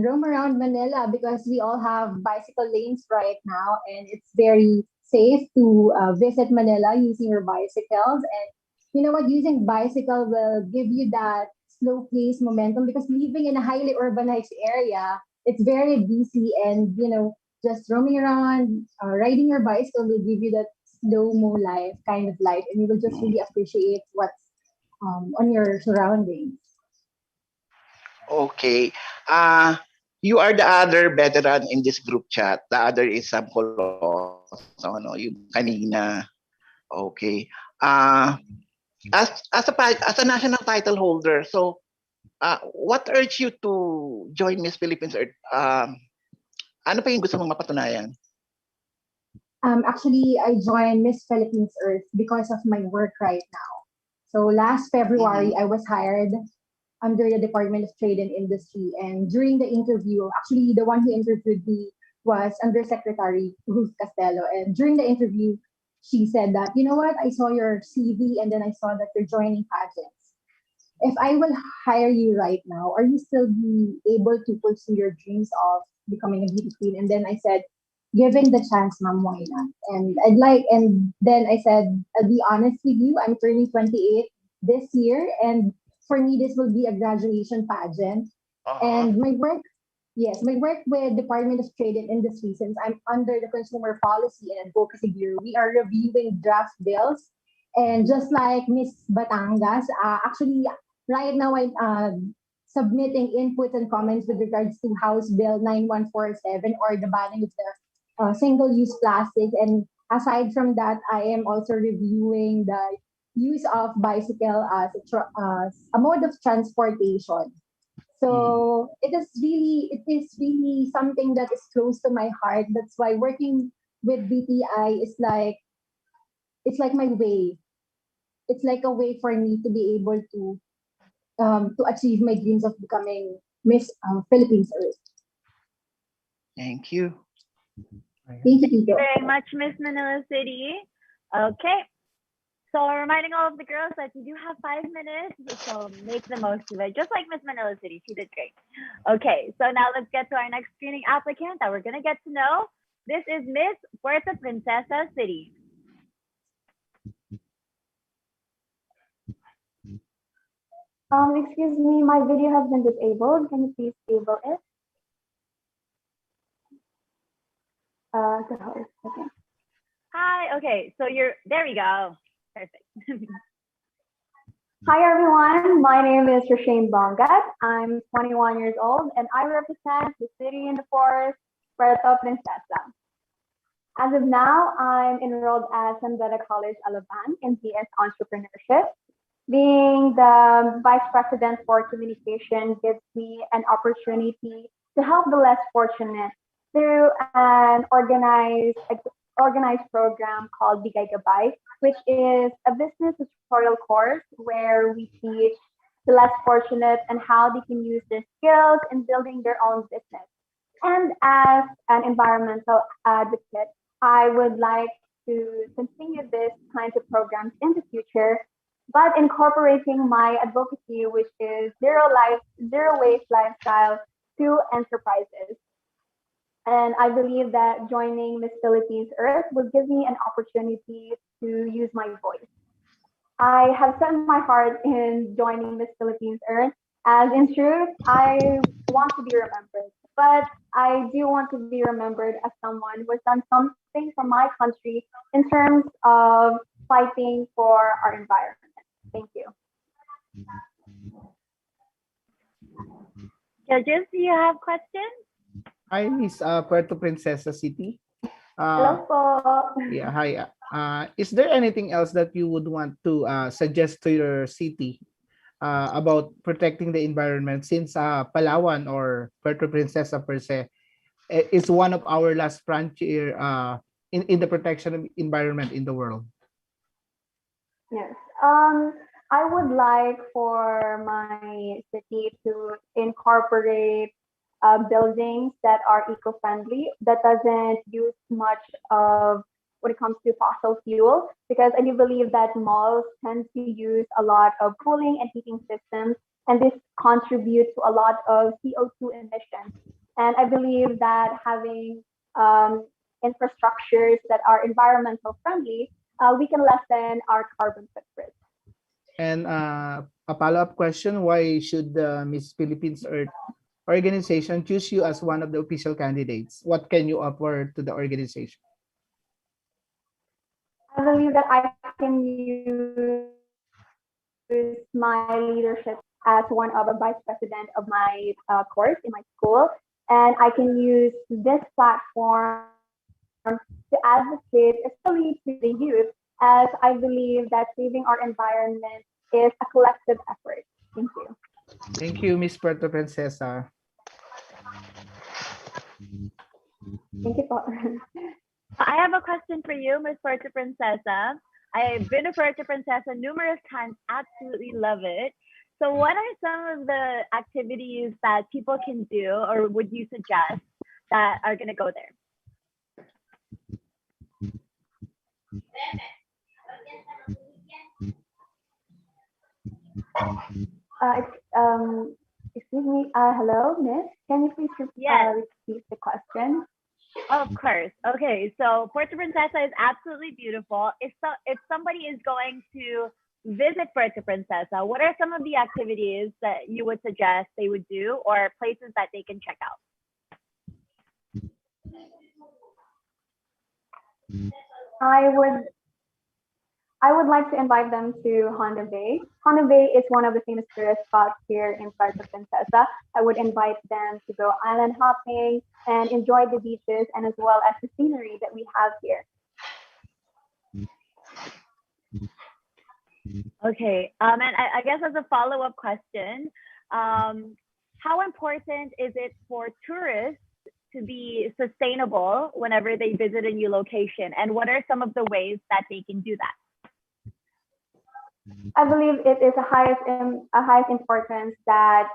roam around Manila because we all have bicycle lanes right now, and it's very safe to visit Manila using your bicycles. And you know what, using bicycle will give you that slow pace momentum because living in a highly urbanized area, it's very busy, and you know, just roaming around, riding your bicycle will give you that slow mo life kind of life, and you will just really appreciate what's on your surroundings. Okay. You are the other veteran in this group chat. The other is Sam Coloso, no, yung kanina. Okay. As a national title holder, so what urged you to join Miss Philippines Earth? Ano pa yung gusto mong mapatunayan? Actually, I joined Miss Philippines Earth because of my work right now. So last February, I was hired under the Department of Trade and Industry. And during the interview, actually, the one who interviewed me was Undersecretary Ruth Castello. And during the interview, she said that, you know what, I saw your CV and then I saw that you're joining pageants. If I will hire you right now, are you still be able to pursue your dreams of becoming a beauty queen? And then I said, given the chance, ma'am, why not? And then I said, I'll be honest with you, I'm turning 28 this year, and for me, this will be a graduation pageant. And my work, yes, my work with Department of Trade and Industry, since I'm under the Consumer Policy and Advocacy Bureau, we are reviewing draft bills. And just like Miss Batangas, actually, right now I'm submitting inputs and comments with regards to House Bill 9147 or the banning of the single-use plastic. And aside from that, I am also reviewing the use of bicycle as a mode of transportation. So it is really something that is close to my heart. That's why working with BTI is like, it's like my way. It's like a way for me to be able to achieve my dreams of becoming Miss Philippines Earth. Thank you. Thank you, Thank you Tito. very much, Miss Manila City. Okay. So reminding all of the girls that you do have 5 minutes, so make the most of it. Just like Miss Manila City, she did great. Okay, so now let's get to our next screening applicant that we're gonna get to know. This is Miss Puerto Princesa City. Excuse me, my video has been disabled. Can you please disable it? Okay. Hi, okay, so there we go. Perfect. Hi everyone, my name is Rashane Bongat. I'm 21 years old and I represent the city in the forest, Puerto Princesa. As of now, I'm enrolled at San Fernando College, Alaban in BS Entrepreneurship. Being the Vice President for Communication gives me an opportunity to help the less fortunate through an organized program called Bigay Gabay, which is a business tutorial course where we teach the less fortunate and how they can use their skills in building their own business. And as an environmental advocate, I would like to continue this kinds of programs in the future, but incorporating my advocacy, which is zero waste lifestyle to enterprises. And I believe that joining Miss Philippines Earth will give me an opportunity to use my voice. I have set my heart in joining Miss Philippines Earth, as in truth, I want to be remembered. But I do want to be remembered as someone who has done something for my country in terms of fighting for our environment. Thank you. Judges, do you have questions? Hi, Miss Puerto Princesa City. Hello po. Yeah, hi. Is there anything else that you would want to suggest to your city about protecting the environment, since Palawan or Puerto Princesa per se is one of our last frontier in the protection of environment in the world? Yes. I would like for my city to incorporate buildings that are eco-friendly, that doesn't use much of when it comes to fossil fuel, because I do believe that malls tend to use a lot of cooling and heating systems, and this contributes to a lot of CO2 emissions. And I believe that having infrastructures that are environmental friendly, we can lessen our carbon footprint. And a follow-up question, why should the Miss Philippines Earth organization choose you as one of the official candidates? What can you offer to the organization? I believe that I can use my leadership as one of a vice president of my course in my school, and I can use this platform to advocate, especially to the youth, as I believe that saving our environment is a collective effort. Thank you. Thank you, Miss Puerto Princesa. Thank you. I have a question for you, Miss Puerto Princesa. I've been to Puerto Princesa numerous times, absolutely love it. So what are some of the activities that people can do, or would you suggest, that are going to go there? Excuse me. Hello, Miss. Can you please repeat the question? Of course. Okay, so Puerto Princesa is absolutely beautiful. If somebody is going to visit Puerto Princesa, what are some of the activities that you would suggest they would do, or places that they can check out? I would like to invite them to Honda Bay. Honda Bay is one of the famous tourist spots here in Puerto Princesa. I would invite them to go island hopping and enjoy the beaches, and as well as the scenery that we have here. Okay, and I guess as a follow-up question, how important is it for tourists to be sustainable whenever they visit a new location, and what are some of the ways that they can do that? I believe it is a highest importance that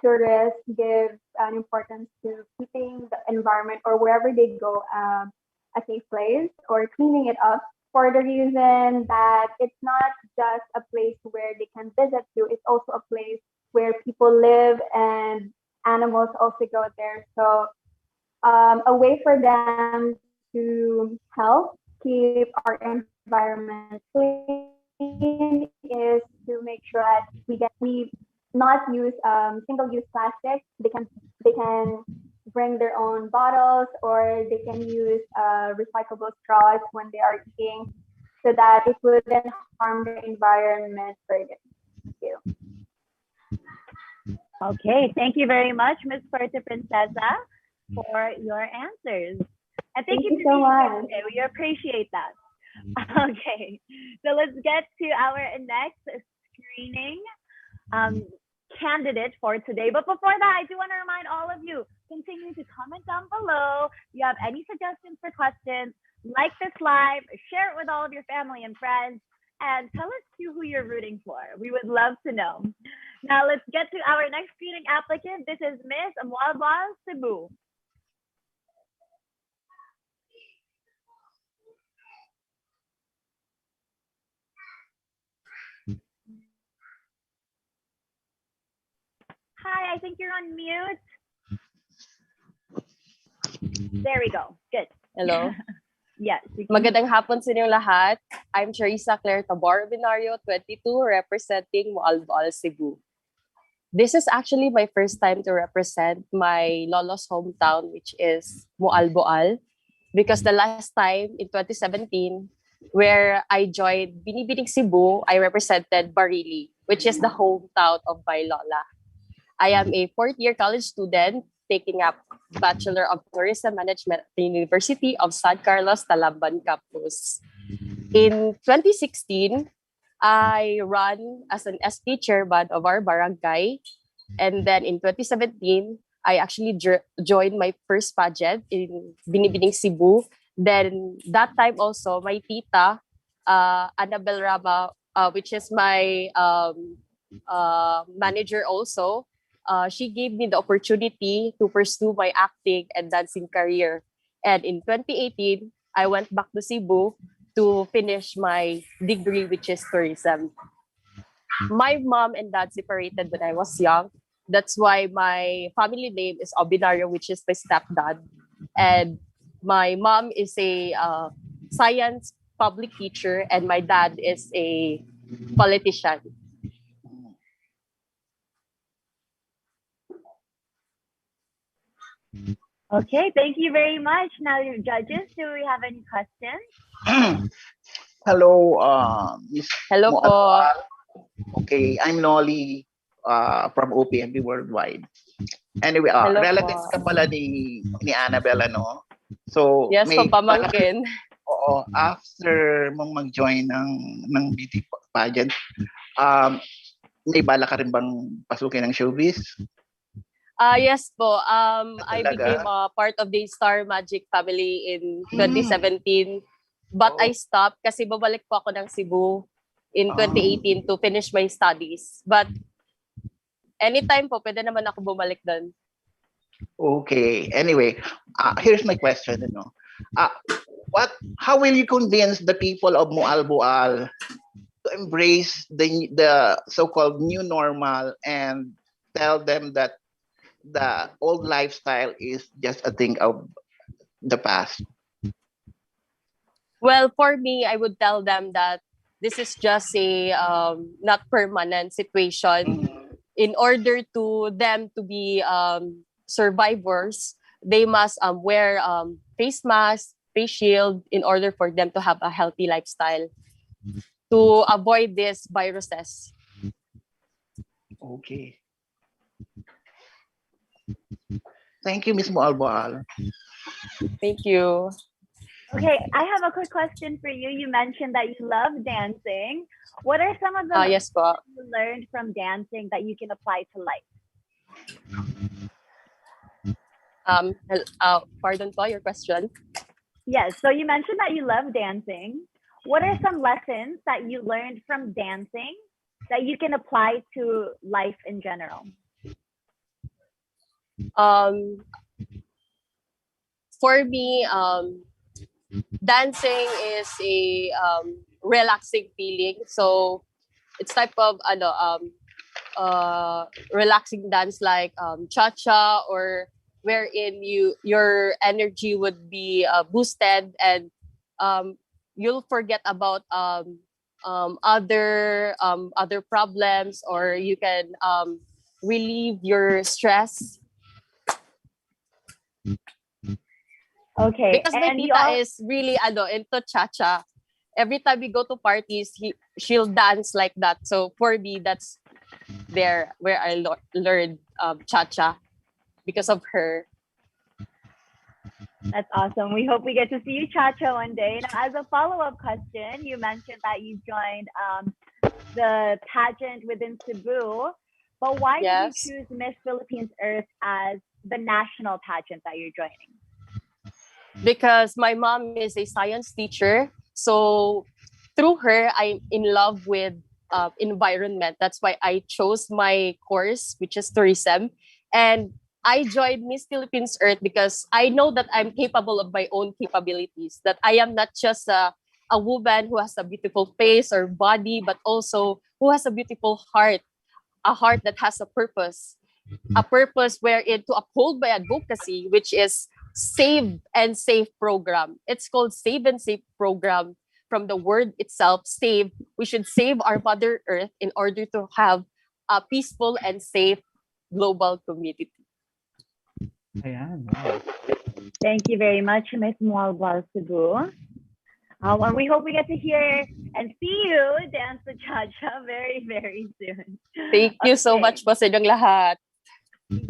tourists give an importance to keeping the environment, or wherever they go, a safe place, or cleaning it up, for the reason that it's not just a place where they can visit to, it's also a place where people live and animals also go there. So a way for them to help keep our environment clean is to make sure that we not use single-use plastic. They can bring their own bottles, or they can use recyclable straws when they are eating, so that it wouldn't harm the environment further. Thank you. Okay, thank you very much, Ms. Puerto Princesa, for your answers. And thank you you for so being here much. today. We appreciate that. Okay, so let's get to our next screening candidate for today. But before that, I do want to remind all of you, continue to comment down below. If you have any suggestions for questions, like this live, share it with all of your family and friends, and tell us who you're rooting for. We would love to know. Now let's get to our next screening applicant. This is Miss Amualbal Cebu. Hi, I think you're on mute. There we go. Good. Hello. Yes. Magandang hapon sa inyong lahat. I'm Charissa Claire Tabor Binario, 22, representing Moalboal, Cebu. This is actually my first time to represent my lolo's hometown, which is Moalboal, because the last time in 2017, where I joined Binibining Cebu, I represented Barili, which is the hometown of my lola. I am a fourth-year college student taking up Bachelor of Tourism Management at the University of San Carlos, Talamban campus. In 2016, I ran as an SP chairman of our barangay. And then in 2017, I actually joined my first pageant in Binibining Cebu. Then that time also, my tita, Annabel Rama, which is my manager also, she gave me the opportunity to pursue my acting and dancing career. And in 2018, I went back to Cebu to finish my degree, which is tourism. My mom and dad separated when I was young. That's why my family name is Obinario, which is my stepdad. And my mom is a science public teacher, and my dad is a politician. Okay, thank you very much. Now, your judges, do we have any questions? Hello, Miss Hello po. Okay, I'm Nolly from OPMB Worldwide. Anyway, Hello relatives po. ka pala ni Annabelle, no? So, Yes po, pamangkin. Oo, after mong mag-join ng beauty pageant, may bala ka rin bang pasukin ng showbiz? Yes po. I became a part of the Star Magic family in 2017. But I stopped kasi babalik po ako ng Cebu in 2018 to finish my studies. But anytime po, pwede naman ako bumalik doon. Okay. Anyway, here's my question. How will you convince the people of Moalboal to embrace the so-called new normal and tell them that the old lifestyle is just a thing of the past? Well, for me, I would tell them that this is just a not permanent situation. In order to them to be survivors, they must wear face masks, face shield in order for them to have a healthy lifestyle to avoid these viruses. Okay. Thank you, Ms. Moalboal. Thank you. Okay, I have a quick question for you. You mentioned that you love dancing. What are some of the yes po. you learned from dancing that you can apply to life? Pardon po, your question? Yes, so you mentioned that you love dancing. What are some lessons that you learned from dancing that you can apply to life in general? For me, dancing is a relaxing feeling. So it's type of relaxing dance like cha-cha, or wherein your energy would be boosted, and you'll forget about other problems, or you can relieve your stress. Okay, Because my tita is really into cha-cha. Every time we go to parties, she'll dance like that. So for me, that's where I learned cha-cha because of her. That's awesome. We hope we get to see you, Chacha, one day. Now, as a follow-up question, you mentioned that you joined the pageant within Cebu, but why did you Yes. choose Miss Philippines Earth as the national pageant that you're joining? Because my mom is a science teacher. So through her, I'm in love with environment. That's why I chose my course, which is tourism. And I joined Miss Philippines Earth because I know that I'm capable of my own capabilities, that I am not just a woman who has a beautiful face or body, but also who has a beautiful heart, a heart that has a purpose wherein to uphold by advocacy, which is save and safe program. It's called save and safe program from the word itself, save. We should save our Mother Earth in order to have a peaceful and safe global community. Ayan. Wow. Thank you very much, Miss Mualbal Cebu. And we hope we get to hear and see you dance the cha-cha very, very soon. Thank you so much po sa inyong lahat.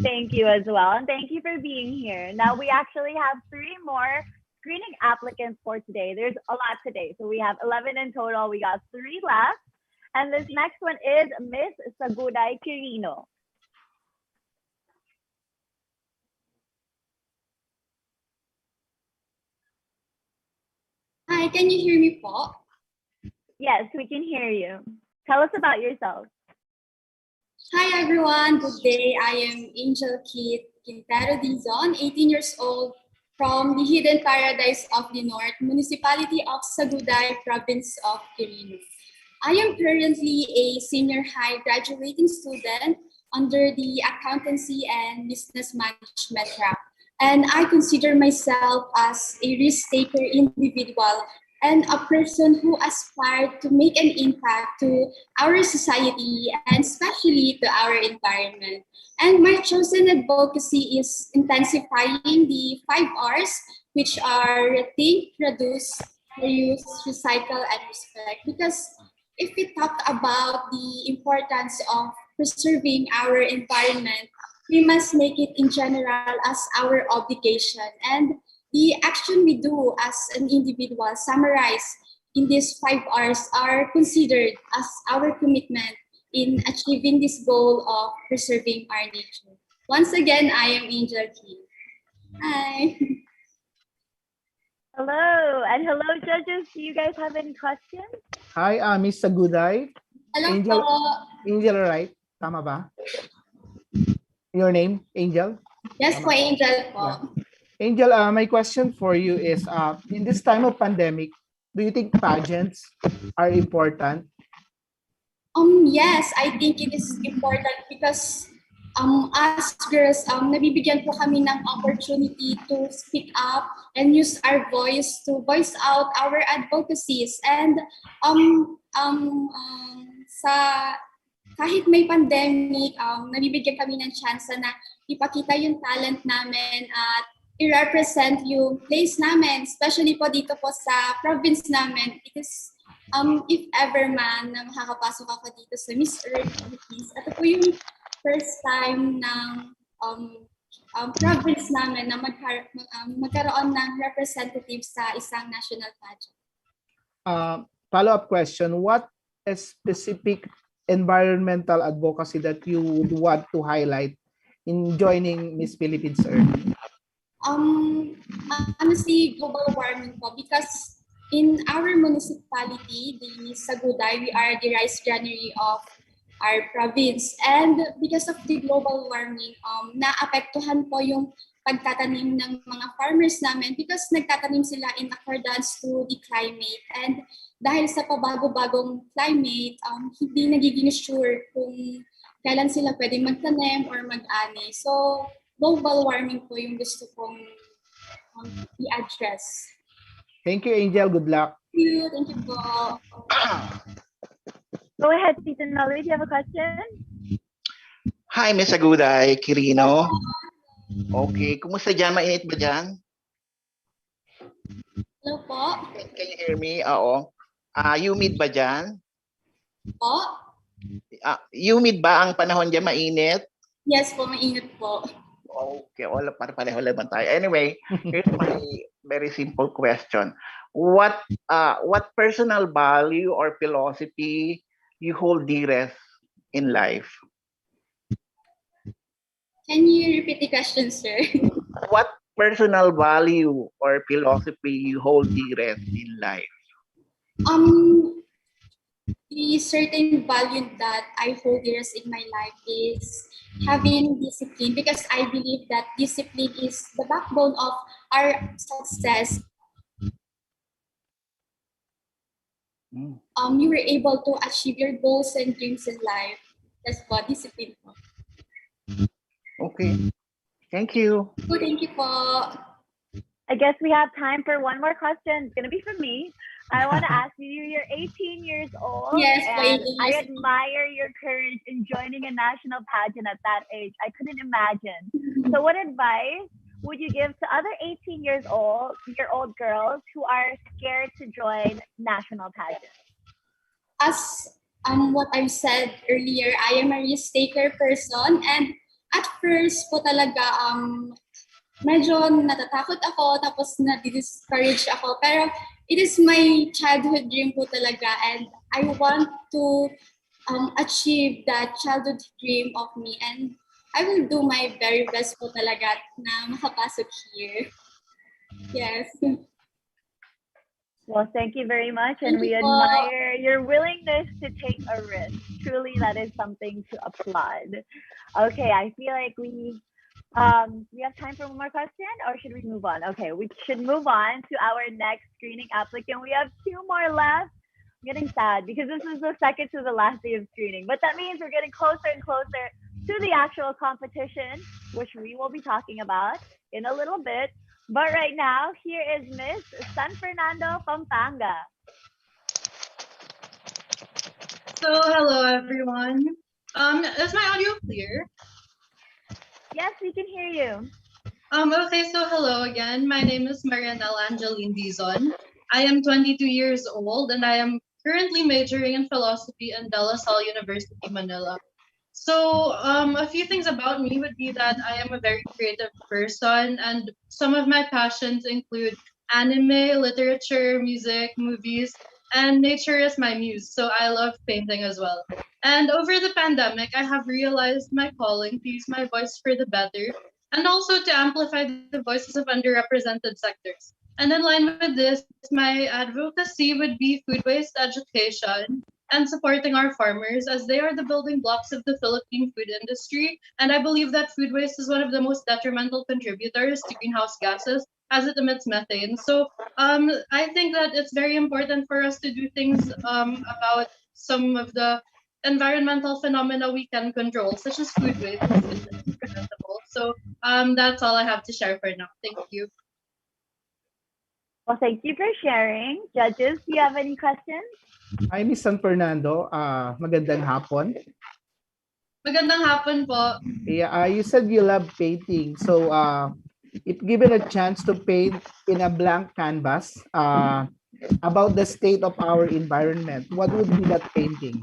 Thank you as well. And thank you for being here. Now, we actually have 3 more screening applicants for today. There's a lot today. So we have 11 in total. We got 3 left. And this next one is Miss Saguday Quirino. Hi, can you hear me po? Yes, we can hear you. Tell us about yourself. Hi everyone, good day. I am Angel Kit Quintero Dison, 18 years old, from the Hidden Paradise of the North, Municipality of Saguday, Province of Quirino. I am currently a senior high graduating student under the Accountancy and Business Management track. And I consider myself as a risk-taker individual and a person who aspired to make an impact to our society and especially to our environment. And my chosen advocacy is intensifying the 5 Rs, which are think, reduce, reuse, recycle, and respect. Because if we talk about the importance of preserving our environment, we must make it in general as our obligation. And the action we do as an individual summarized in these 5 Rs are considered as our commitment in achieving this goal of preserving our nature. Once again, I am Angel Key. Hi. Hello, and hello, judges. Do you guys have any questions? Hi, Miss Saguday. Hello Angel, po. Angel, right? Tama ba? Your name, Angel? Yes po, Angel po. Yeah. Angel, my question for you is, in this time of pandemic, do you think pageants are important? Yes, I think it is important because as girls, nabibigyan po kami ng opportunity to speak up and use our voice to voice out our advocacies. And sa kahit may pandemic, nabibigyan kami ng chance na ipakita yung talent namin at i-represent yung place namin, especially po dito po sa province namin. Because if ever man na makakapasok ako dito sa Miss Earth Philippines, ito po yung first time ng province namin na magkaroon ng representative sa isang national pageant. Follow-up question, what is specific environmental advocacy that you would want to highlight in joining Miss Philippines Earth? Honestly, global warming po, because in our municipality, the Saguday, we are the rice granary of our province. And because of the global warming, naapektuhan po yung pagtatanim ng mga farmers namin because nagtatanim sila in accordance to the climate. And dahil sa pabago-bagong climate, hindi nagiging sure kung kailan sila pwedeng magtanim or mag-ani. So, global warming po yung gusto kong i-address. Thank you, Angel. Good luck. Thank you. Thank you po. Go ahead, Tita Nolly. Do you have a question? Hi, Miss Aguday, Quirino. Okay, kumusta dyan? Mainit ba dyan? Hello po. Can you hear me? Oo. Humid ba dyan? Po? Humid ba ang panahon dyan? Mainit? Yes po, mainit po. Okay, pareho naman tayo. Anyway, here's my very simple question. What personal value or philosophy you hold dearest in life? Can you repeat the question, sir? What personal value or philosophy you hold dearest in life? Um, the certain value that I hold dearest in my life is having discipline, because I believe that discipline is the backbone of our success. You were able to achieve your goals and dreams in life. That's what discipline po. Okay. Thank you. So, thank you po. I guess we have time for one more question. It's gonna be from me. I want to ask you, you're 18 years old, Yes, and ladies. I admire your courage in joining a national pageant at that age. I couldn't imagine. So what advice would you give to other 18 years old, year-old girls who are scared to join national pageants? As what I've said earlier, I am a risk taker person, and at first po talaga medyo natatakot ako, tapos na-discourage ako. Pero it is my childhood dream po talaga, and I want to achieve that childhood dream of me, and I will do my very best po talaga na makapasok here. Yes. Well, thank you very much, and Thank we you po. admire your willingness to take a risk. Truly, that is something to applaud. Okay, I feel like we have time for one more question, or should we move on? Okay, we should move on to our next screening applicant. We have two more left. I'm getting sad because this is the second to the last day of screening, but that means we're getting closer and closer to the actual competition, which we will be talking about in a little bit. But right now, here is Miss San Fernando, Pampanga. So, hello everyone. Is my audio clear? Yes, we can hear you. Okay, so hello again. My name is Mariana Angeline Dison. I am 22 years old and I am currently majoring in philosophy in De La Salle University, Manila. So, a few things about me would be that I am a very creative person, and some of my passions include anime, literature, music, movies, and nature is my muse. So, I love painting as well. And over the pandemic, I have realized my calling to use my voice for the better and also to amplify the voices of underrepresented sectors. And in line with this, my advocacy would be food waste education and supporting our farmers, as they are the building blocks of the Philippine food industry. And I believe that food waste is one of the most detrimental contributors to greenhouse gases, as it emits methane. So I think that it's very important for us to do things about some of the environmental phenomena we can control, such as food waste, which is preventable. So that's all I have to share for now. Thank you. Well, thank you for sharing. Judges, do you have any questions? Hi, Miss San Fernando. Magandang hapon. Magandang hapon po. Yeah, you said you love painting. So, if given a chance to paint in a blank canvas about the state of our environment, what would be that painting?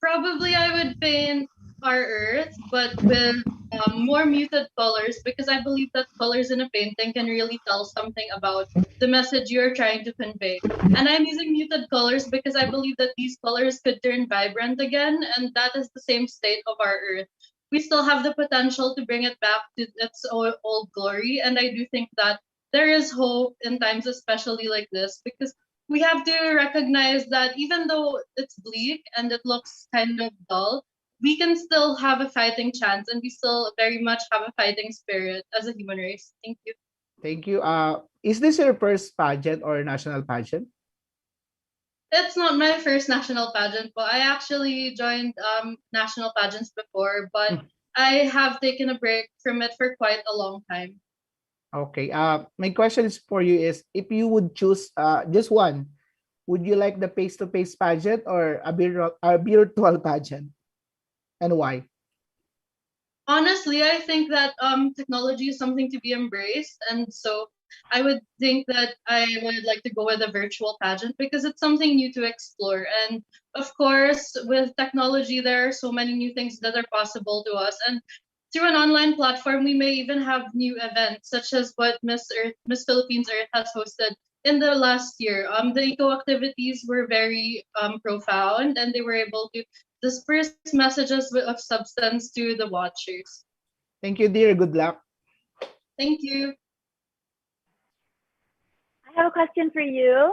Probably I would paint our earth, but with more muted colors, because I believe that colors in a painting can really tell something about the message you're trying to convey. And I'm using muted colors because I believe that these colors could turn vibrant again, and that is the same state of our earth. We still have the potential to bring it back to its old glory, and I do think that there is hope in times especially like this, because we have to recognize that even though it's bleak and it looks kind of dull, we can still have a fighting chance, and we still very much have a fighting spirit as a human race. Thank you. Thank you. Is this your first pageant or national pageant? It's not my first national pageant, but I actually joined national pageants before, but I have taken a break from it for quite a long time. Okay. My question is for you is, if you would choose just one, would you like the face-to-face pageant or a virtual pageant, and why? Honestly, I think that technology is something to be embraced, and so I would think that I would like to go with a virtual pageant because it's something new to explore. And of course, with technology, there are so many new things that are possible to us. And through an online platform, we may even have new events, such as what Miss Philippines Earth has hosted in the last year. The eco activities were very profound, and they were able to disperse messages of substance to the watchers. Thank you, dear. Good luck. Thank you. I have a question for you.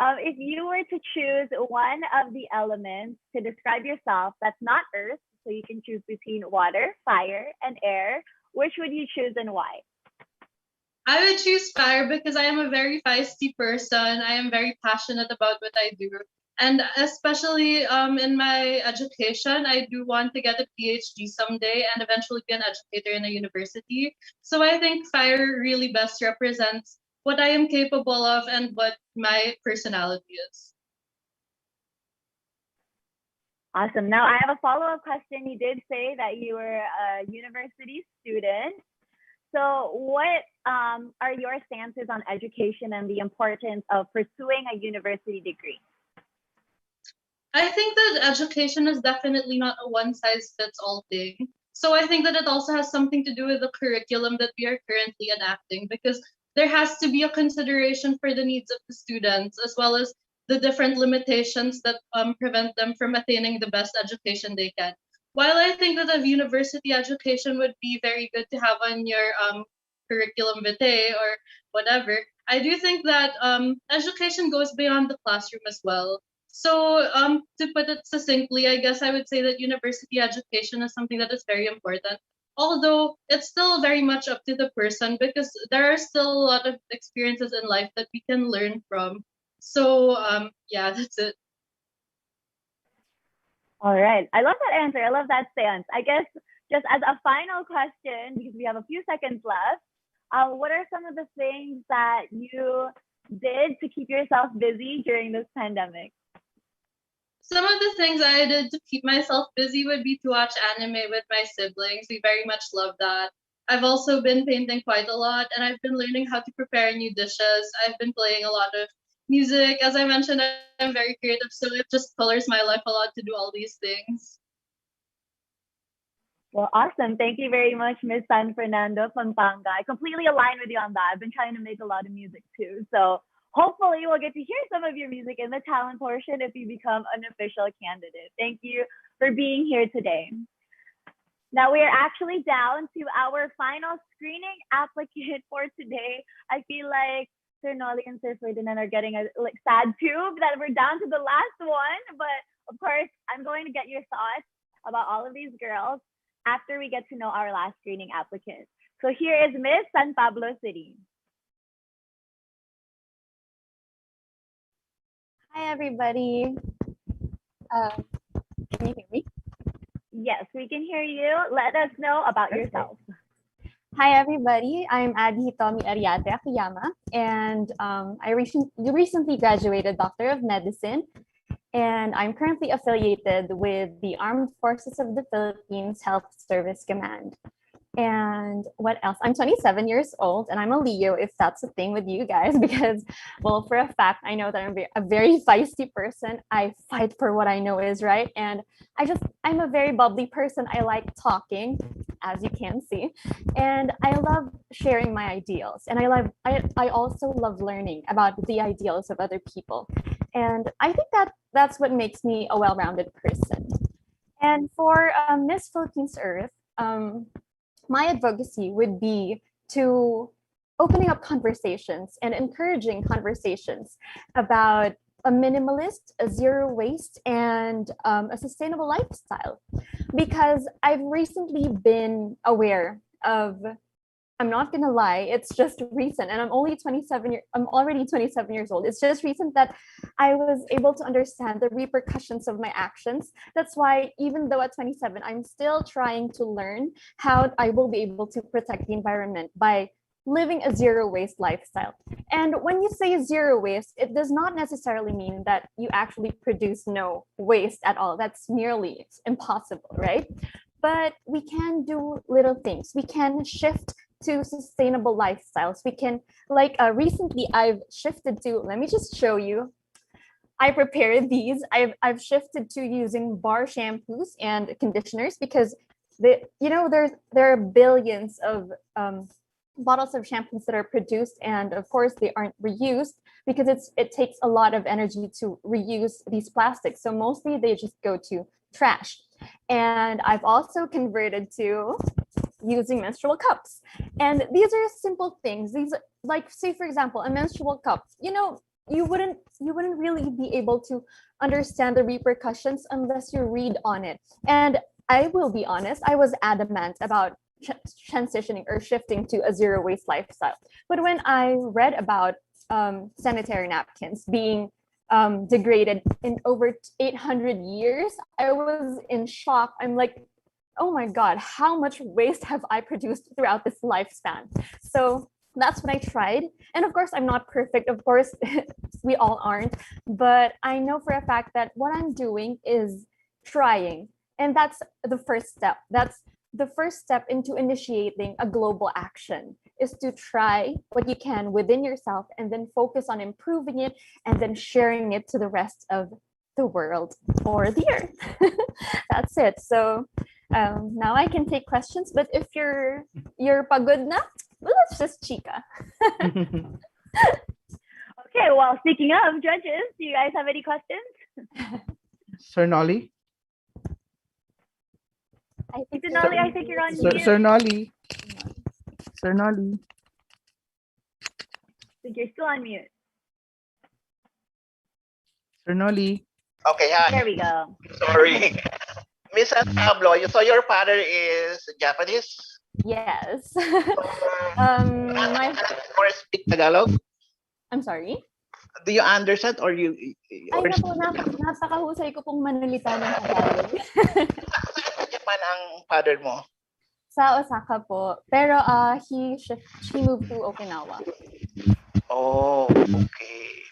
If you were to choose one of the elements to describe yourself that's not earth, so you can choose between water, fire, and air, which would you choose and why? I would choose fire because I am a very feisty person. I am very passionate about what I do. And especially in my education, I do want to get a PhD someday and eventually be an educator in a university. So I think fire really best represents what I am capable of and what my personality is. Awesome. Now I have a follow-up question. You did say that you were a university student. So what are your stances on education and the importance of pursuing a university degree? I think that education is definitely not a one-size-fits-all thing. So I think that it also has something to do with the curriculum that we are currently enacting, because there has to be a consideration for the needs of the students, as well as the different limitations that prevent them from attaining the best education they can. While I think that a university education would be very good to have on your curriculum vitae or whatever, I do think that education goes beyond the classroom as well. So to put it succinctly, I guess I would say that university education is something that is very important. Although it's still very much up to the person, because there are still a lot of experiences in life that we can learn from. So yeah, that's it. All right. I love that answer. I love that stance. I guess just as a final question, because we have a few seconds left, what are some of the things that you did to keep yourself busy during this pandemic? Some of the things I did to keep myself busy would be to watch anime with my siblings. We very much love that. I've also been painting quite a lot, and I've been learning how to prepare new dishes. I've been playing a lot of music. As I mentioned, I'm very creative, so it just colors my life a lot to do all these things. Well, awesome. Thank you very much, Miss San Fernando, Pampanga. I completely align with you on that. I've been trying to make a lot of music too. So hopefully we'll get to hear some of your music in the talent portion if you become an official candidate. Thank you for being here today. Now we are actually down to our final screening applicant for today. I feel like Sir Nolly and Sir Ferdinand are getting a sad tube that we're down to the last one. But of course, I'm going to get your thoughts about all of these girls after we get to know our last screening applicant. So here is Miss San Pablo City. Hi, everybody. Can you hear me? Yes, we can hear you. Let us know about yourself. Hi, everybody. I'm Adi Hitomi Ariate Akiyama, and I recently graduated Doctor of Medicine, and I'm currently affiliated with the Armed Forces of the Philippines Health Service Command. And what else? I'm 27 years old, and I'm a Leo, if that's a thing with you guys, because, well, for a fact, I know that I'm a very feisty person. I fight for what I know is right, and I'm a very bubbly person. I like talking, as you can see, and I love sharing my ideals, and I also love learning about the ideals of other people, and I think that's what makes me a well-rounded person. And for Miss Philippines Earth, my advocacy would be to opening up conversations and encouraging conversations about a minimalist, a zero waste, and a sustainable lifestyle. Because I've recently been aware of, I'm not gonna lie, it's just recent, and I'm already 27 years old. It's just recent that I was able to understand the repercussions of my actions. That's why even though at 27, I'm still trying to learn how I will be able to protect the environment by living a zero waste lifestyle. And when you say zero waste, it does not necessarily mean that you actually produce no waste at all. That's nearly impossible, right? But we can do little things. We can shift to sustainable lifestyles. We can, recently I've shifted to, let me just show you. I prepared these. I've shifted to using bar shampoos and conditioners because there are billions of bottles of shampoos that are produced, and of course they aren't reused because it takes a lot of energy to reuse these plastics. So mostly they just go to trash. And I've also converted to using menstrual cups. And these are simple things. These, like, say for example, a menstrual cup, you wouldn't really be able to understand the repercussions unless you read on it. And I will be honest, I was adamant about transitioning or shifting to a zero waste lifestyle. But when I read about sanitary napkins being degraded in over 800 years, I was in shock. I'm like, oh my God, how much waste have I produced throughout this lifespan? So that's what I tried. And of course, I'm not perfect. Of course, we all aren't. But I know for a fact that what I'm doing is trying. And that's the first step. That's the first step into initiating a global action, is to try what you can within yourself and then focus on improving it and then sharing it to the rest of the world or the earth. That's it. So now I can take questions, but if you're pagod na, well, let's just chica. Okay, well, speaking of judges, do you guys have any questions? Sir Nolly? I think you're on mute. Sir Nolly? Sir Nolly? I think you're still on mute. Sir Nolly? Okay, hi. There we go. Sorry. Miss Pablo, so your father is Japanese? Yes. Or speak Tagalog? I'm sorry? Do you understand or you... Ay, naku, napakahusay ko pong manalita ng Tagalog. Japan ang father mo? Sa Osaka po. Pero he moved to Okinawa. Oh, okay.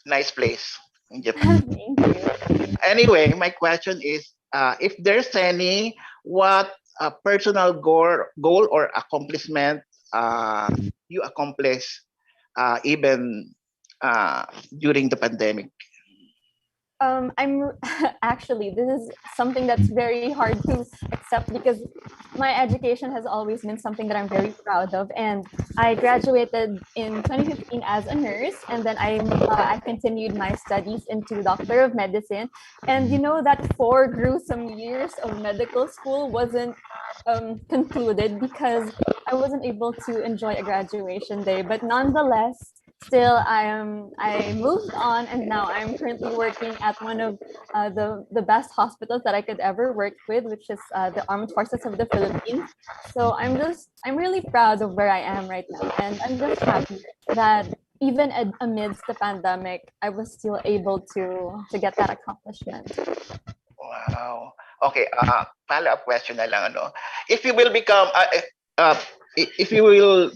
Nice place in Japan. Thank you. Anyway, my question is, if there's any, what personal goal or accomplishment you accomplish even during the pandemic? I'm actually, this is something that's very hard to accept because my education has always been something that I'm very proud of. And I graduated in 2015 as a nurse, and then I continued my studies into Doctor of Medicine. And that 4 gruesome years of medical school wasn't concluded because I wasn't able to enjoy a graduation day. But nonetheless, still, I moved on, and now I'm currently working at one of the best hospitals that I could ever work with, which is the Armed Forces of the Philippines. So I'm really proud of where I am right now, and I'm just happy that even amidst the pandemic, I was still able to get that accomplishment. Wow. Okay. Follow-up question na lang, ano? If you will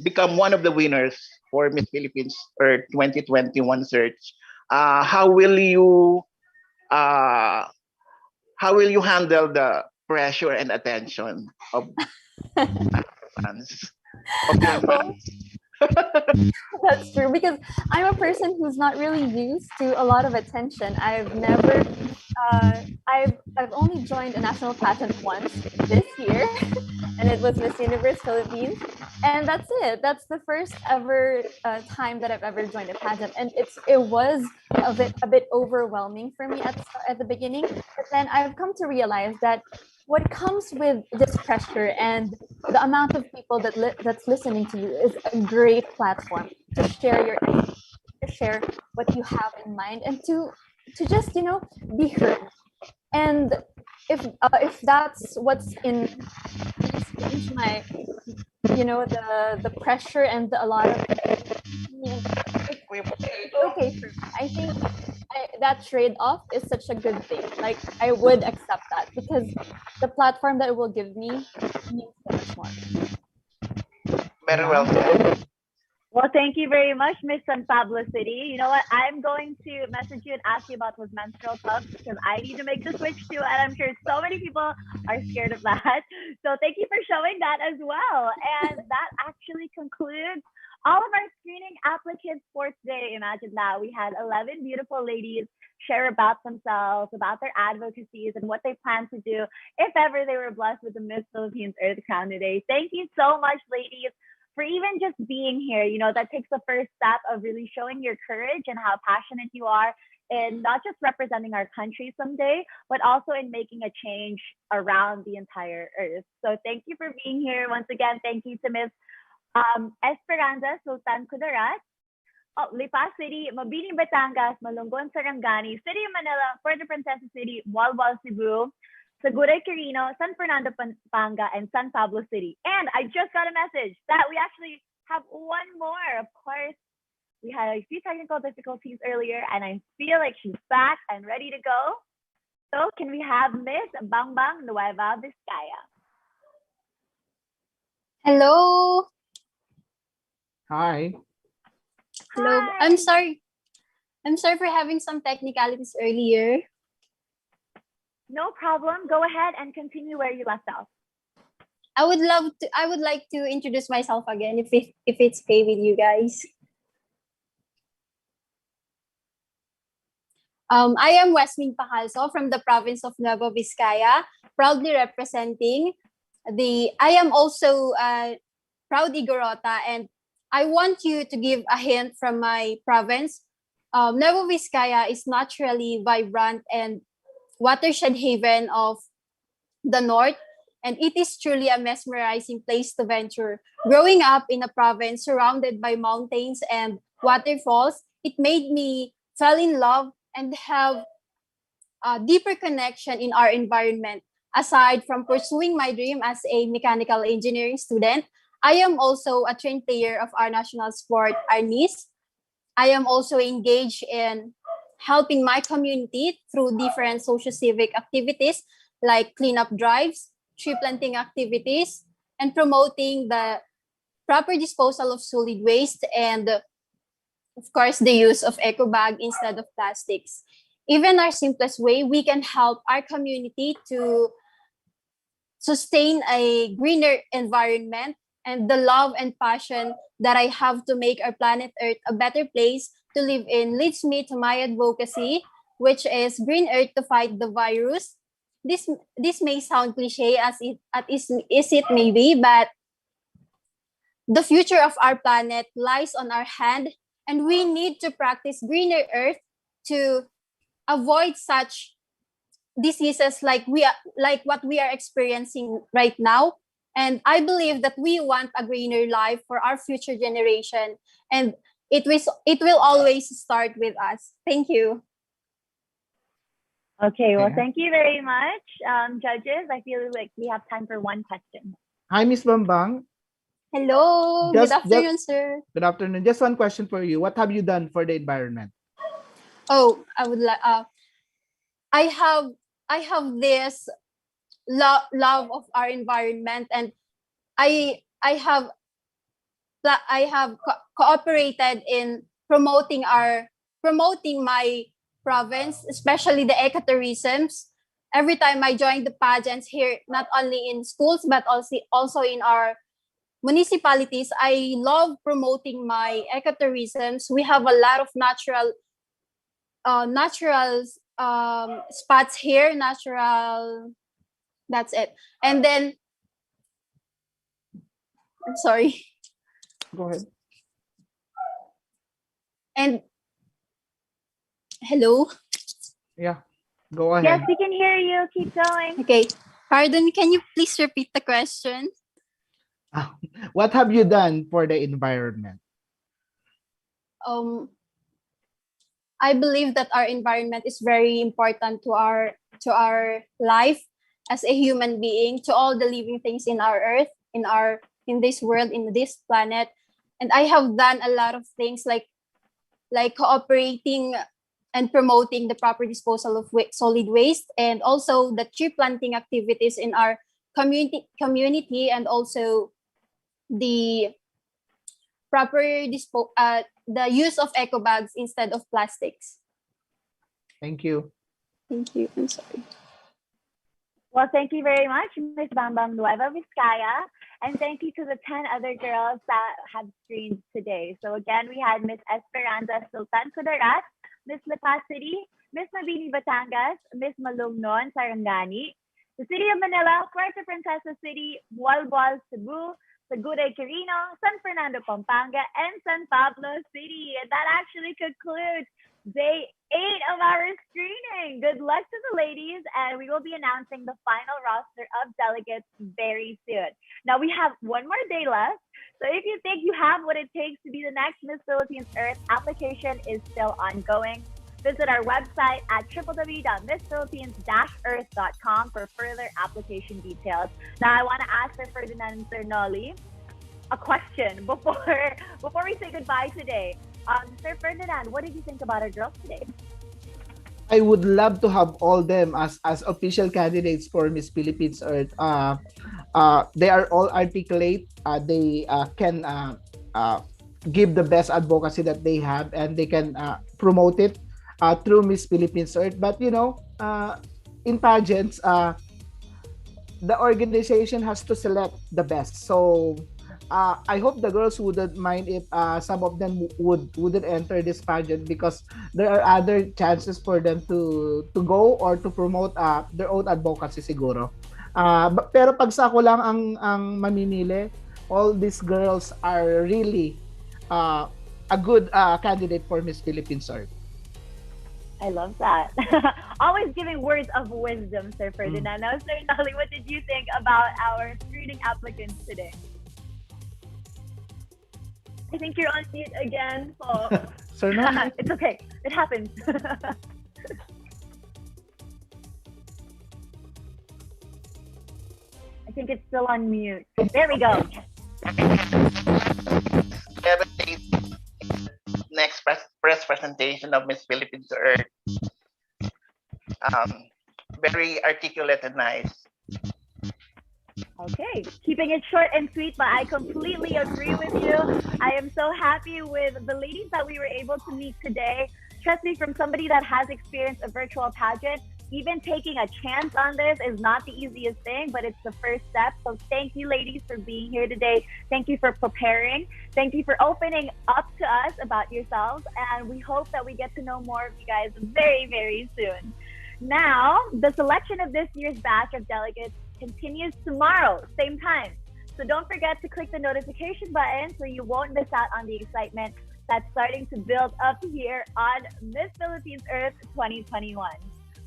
become one of the winners for Miss Philippines or 2021 search, how will you handle the pressure and attention of fans? That's true, because I'm a person who's not really used to a lot of attention. I've only joined a national pageant once this year, and it was Miss Universe Philippines, and that's it. That's the first ever time that I've ever joined a pageant, and it was a bit overwhelming for me at the beginning. But then I've come to realize that what comes with this pressure and the amount of people that's listening to you is a great platform to share your ideas, to share what you have in mind, and to just be heard. And if that's what's in my the pressure and a lot of okay for me. I think that trade-off is such a good thing. Like, I would accept that because the platform that it will give me means so much more. Very well said. Well, thank you very much, Miss San Pablo City. You know what? I'm going to message you and ask you about those menstrual cups because I need to make the switch too, and I'm sure so many people are scared of that. So thank you for showing that as well. And that actually concludes all of our screening applicants for today. Imagine that. We had 11 beautiful ladies share about themselves, about their advocacies, and what they plan to do if ever they were blessed with the Miss Philippines Earth Crown today. Thank you so much, ladies, for even just being here. You know, that takes the first step of really showing your courage and how passionate you are in not just representing our country someday, but also in making a change around the entire earth. So thank you for being here. Once again, thank you to Miss Esperanza Sultan Kudarat, Lipa City, Mabini, Batangas, Malungon, Sarangani, City of Manila, Puerto Princesa City, Walwal, Cebu, Seguray, Quirino, San Fernando, Pampanga, and San Pablo City. And I just got a message that we actually have one more. Of course, we had a few technical difficulties earlier, and I feel like she's back and ready to go. So can we have Miss Bangbang Nueva Vizcaya? Hello. Hi. Hello. Hi. I'm sorry. I'm sorry for having some technicalities earlier. No problem. Go ahead and continue where you left off. I would like to introduce myself again if it's okay with you guys. I am Westmin Pacalso from the province of Nueva Vizcaya, proudly representing I am also proud Igorota, and I want you to give a hint from my province. Nueva Vizcaya is naturally vibrant and watershed haven of the north, and it is truly a mesmerizing place to venture. Growing up in a province surrounded by mountains and waterfalls, it made me fall in love and have a deeper connection in our environment. Aside from pursuing my dream as a mechanical engineering student, I am also a trained player of our national sport, Arnis. I am also engaged in helping my community through different social-civic activities like cleanup drives, tree planting activities, and promoting the proper disposal of solid waste and, of course, the use of eco bag instead of plastics. Even our simplest way, we can help our community to sustain a greener environment, and the love and passion that I have to make our planet Earth a better place to live in leads me to my advocacy, which is Green Earth to fight the virus. This may sound cliche as it may be, but the future of our planet lies on our hand, and we need to practice greener Earth to avoid such diseases like what we are experiencing right now. And I believe that we want a greener life for our future generation, and it will always start with us. Thank you. Okay, well, thank you very much, judges. I feel like we have time for one question. Hi, Miss Bambang. Hello. Good afternoon, sir. Good afternoon. Just one question for you. What have you done for the environment? Oh, I would like. I have this love of our environment, and I have cooperated in promoting my province, especially the ecotourisms. Every time I join the pageants here, not only in schools but also in our municipalities, I love promoting my ecotourisms. We have a lot of natural spots here, natural. That's it. And then, I'm sorry. Go ahead. And hello. Yeah, go ahead. Yes, we can hear you. Keep going. Okay. Pardon, can you please repeat the question? What have you done for the environment? I believe that our environment is very important to our life as a human being, to all the living things in our earth, in this world, in this planet. And I have done a lot of things like cooperating and promoting the proper disposal of solid waste, and also the tree planting activities in our community, and also the proper the use of eco bags instead of plastics. Thank you. Thank you. I'm sorry. Well, thank you very much, Miss Bambang Nueva Vizcaya. And thank you to the 10 other girls that have screened today. So again, we had Miss Esperanza Sultan Kudarat, Miss Lipa City, Miss Mabini Batangas, Miss Malungnon Sarangani, the City of Manila, Puerto Princesa City, Bualbual Cebu, Saguday Quirino, San Fernando Pampanga, and San Pablo City. And that actually concludes day 8 of our screening. Good luck to the ladies, and we will be announcing the final roster of delegates very soon. Now we have one more day left, so if you think you have what it takes to be the next Miss Philippines Earth, application is still ongoing. Visit our website at www.missphilippines-earth.com for further application details. Now I want to ask Sir Ferdinand and Sir Nolly a question before we say goodbye today. Sir Ferdinand, what did you think about our girls today? I would love to have all them as official candidates for Miss Philippines Earth. They are all articulate. They can give the best advocacy that they have, and they can promote it through Miss Philippines Earth. But you know, in pageants, the organization has to select the best. So I hope the girls wouldn't mind if some of them wouldn't enter this pageant, because there are other chances for them to go or to promote their own advocacy siguro. Pero pag sa ako lang ang mamimili, all these girls are really a good candidate for Miss Philippines Earth. I love that. Always giving words of wisdom, Sir Ferdinand. Now, Sir Nolly, what did you think about our screening applicants today? I think you're on mute again. Oh. Sir Nolly? It's okay. It happens. I think it's still on mute. There we go. Next press presentation of Miss Philippines Earth. Very articulate and nice. Okay, keeping it short and sweet, but I completely agree with you. I am so happy with the ladies that we were able to meet today. Trust me, from somebody that has experienced a virtual pageant, even taking a chance on this is not the easiest thing, but it's the first step. So thank you, ladies, for being here today. Thank you for preparing. Thank you for opening up to us about yourselves. And we hope that we get to know more of you guys very, very soon. Now, the selection of this year's batch of delegates continues tomorrow, same time. So don't forget to click the notification button so you won't miss out on the excitement that's starting to build up here on Miss Philippines Earth 2021.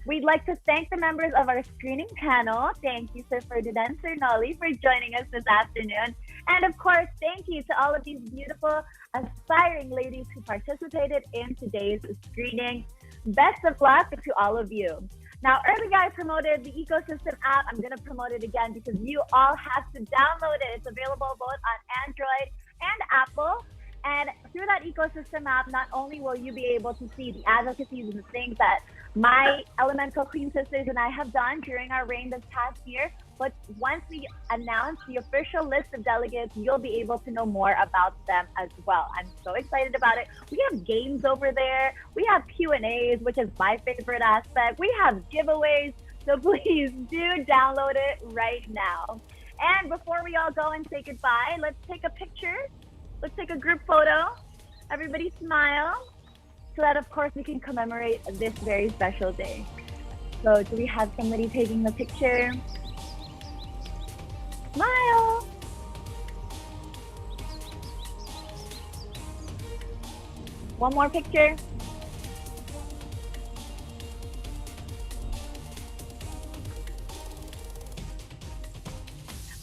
We'd like to thank the members of our screening panel. Thank you, Sir Ferdinand, Sir Nolly, for joining us this afternoon. And of course, thank you to all of these beautiful, aspiring ladies who participated in today's screening. Best of luck to all of you. Now, earlier I promoted the Ecosystem app. I'm going to promote it again because you all have to download it. It's available both on Android and Apple. And through that Ecosystem app, not only will you be able to see the advocacies and the things that my Elemental Queen Sisters and I have done during our reign this past year, but once we announce the official list of delegates, you'll be able to know more about them as well. I'm so excited about it. We have games over there. We have Q&As, which is my favorite aspect. We have giveaways. So please do download it right now. And before we all go and say goodbye, let's take a picture. Let's take a group photo. Everybody smile, so that of course we can commemorate this very special day. So do we have somebody taking the picture? Smile. One more picture.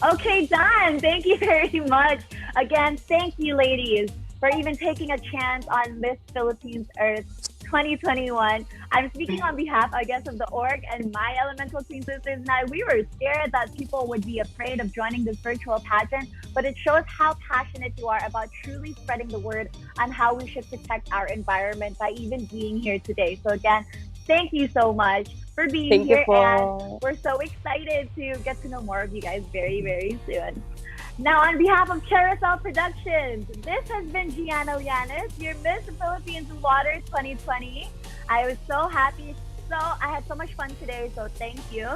Okay, done. Thank you very much. Again, thank you, ladies, for even taking a chance on Miss Philippines Earth 2021. I'm speaking on behalf, I guess, of the org and my Elemental Queen Sisters and I. We were scared that people would be afraid of joining this virtual pageant, but it shows how passionate you are about truly spreading the word on how we should protect our environment by even being here today. So again, thank you so much for being here, and we're so excited to get to know more of you guys very, very soon. Now, on behalf of Carousel Productions, this has been Gianna Llanes, your Miss Philippines Water 2020. I was so happy So I had so much fun today, so thank you.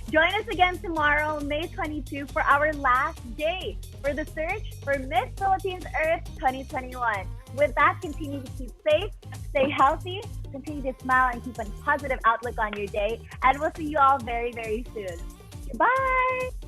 Join us again tomorrow, May 22, for our last day for the search for Miss Philippines Earth 2021. With that, continue to keep safe, stay healthy, continue to smile, and keep a positive outlook on your day. And we'll see you all very, very soon. Goodbye!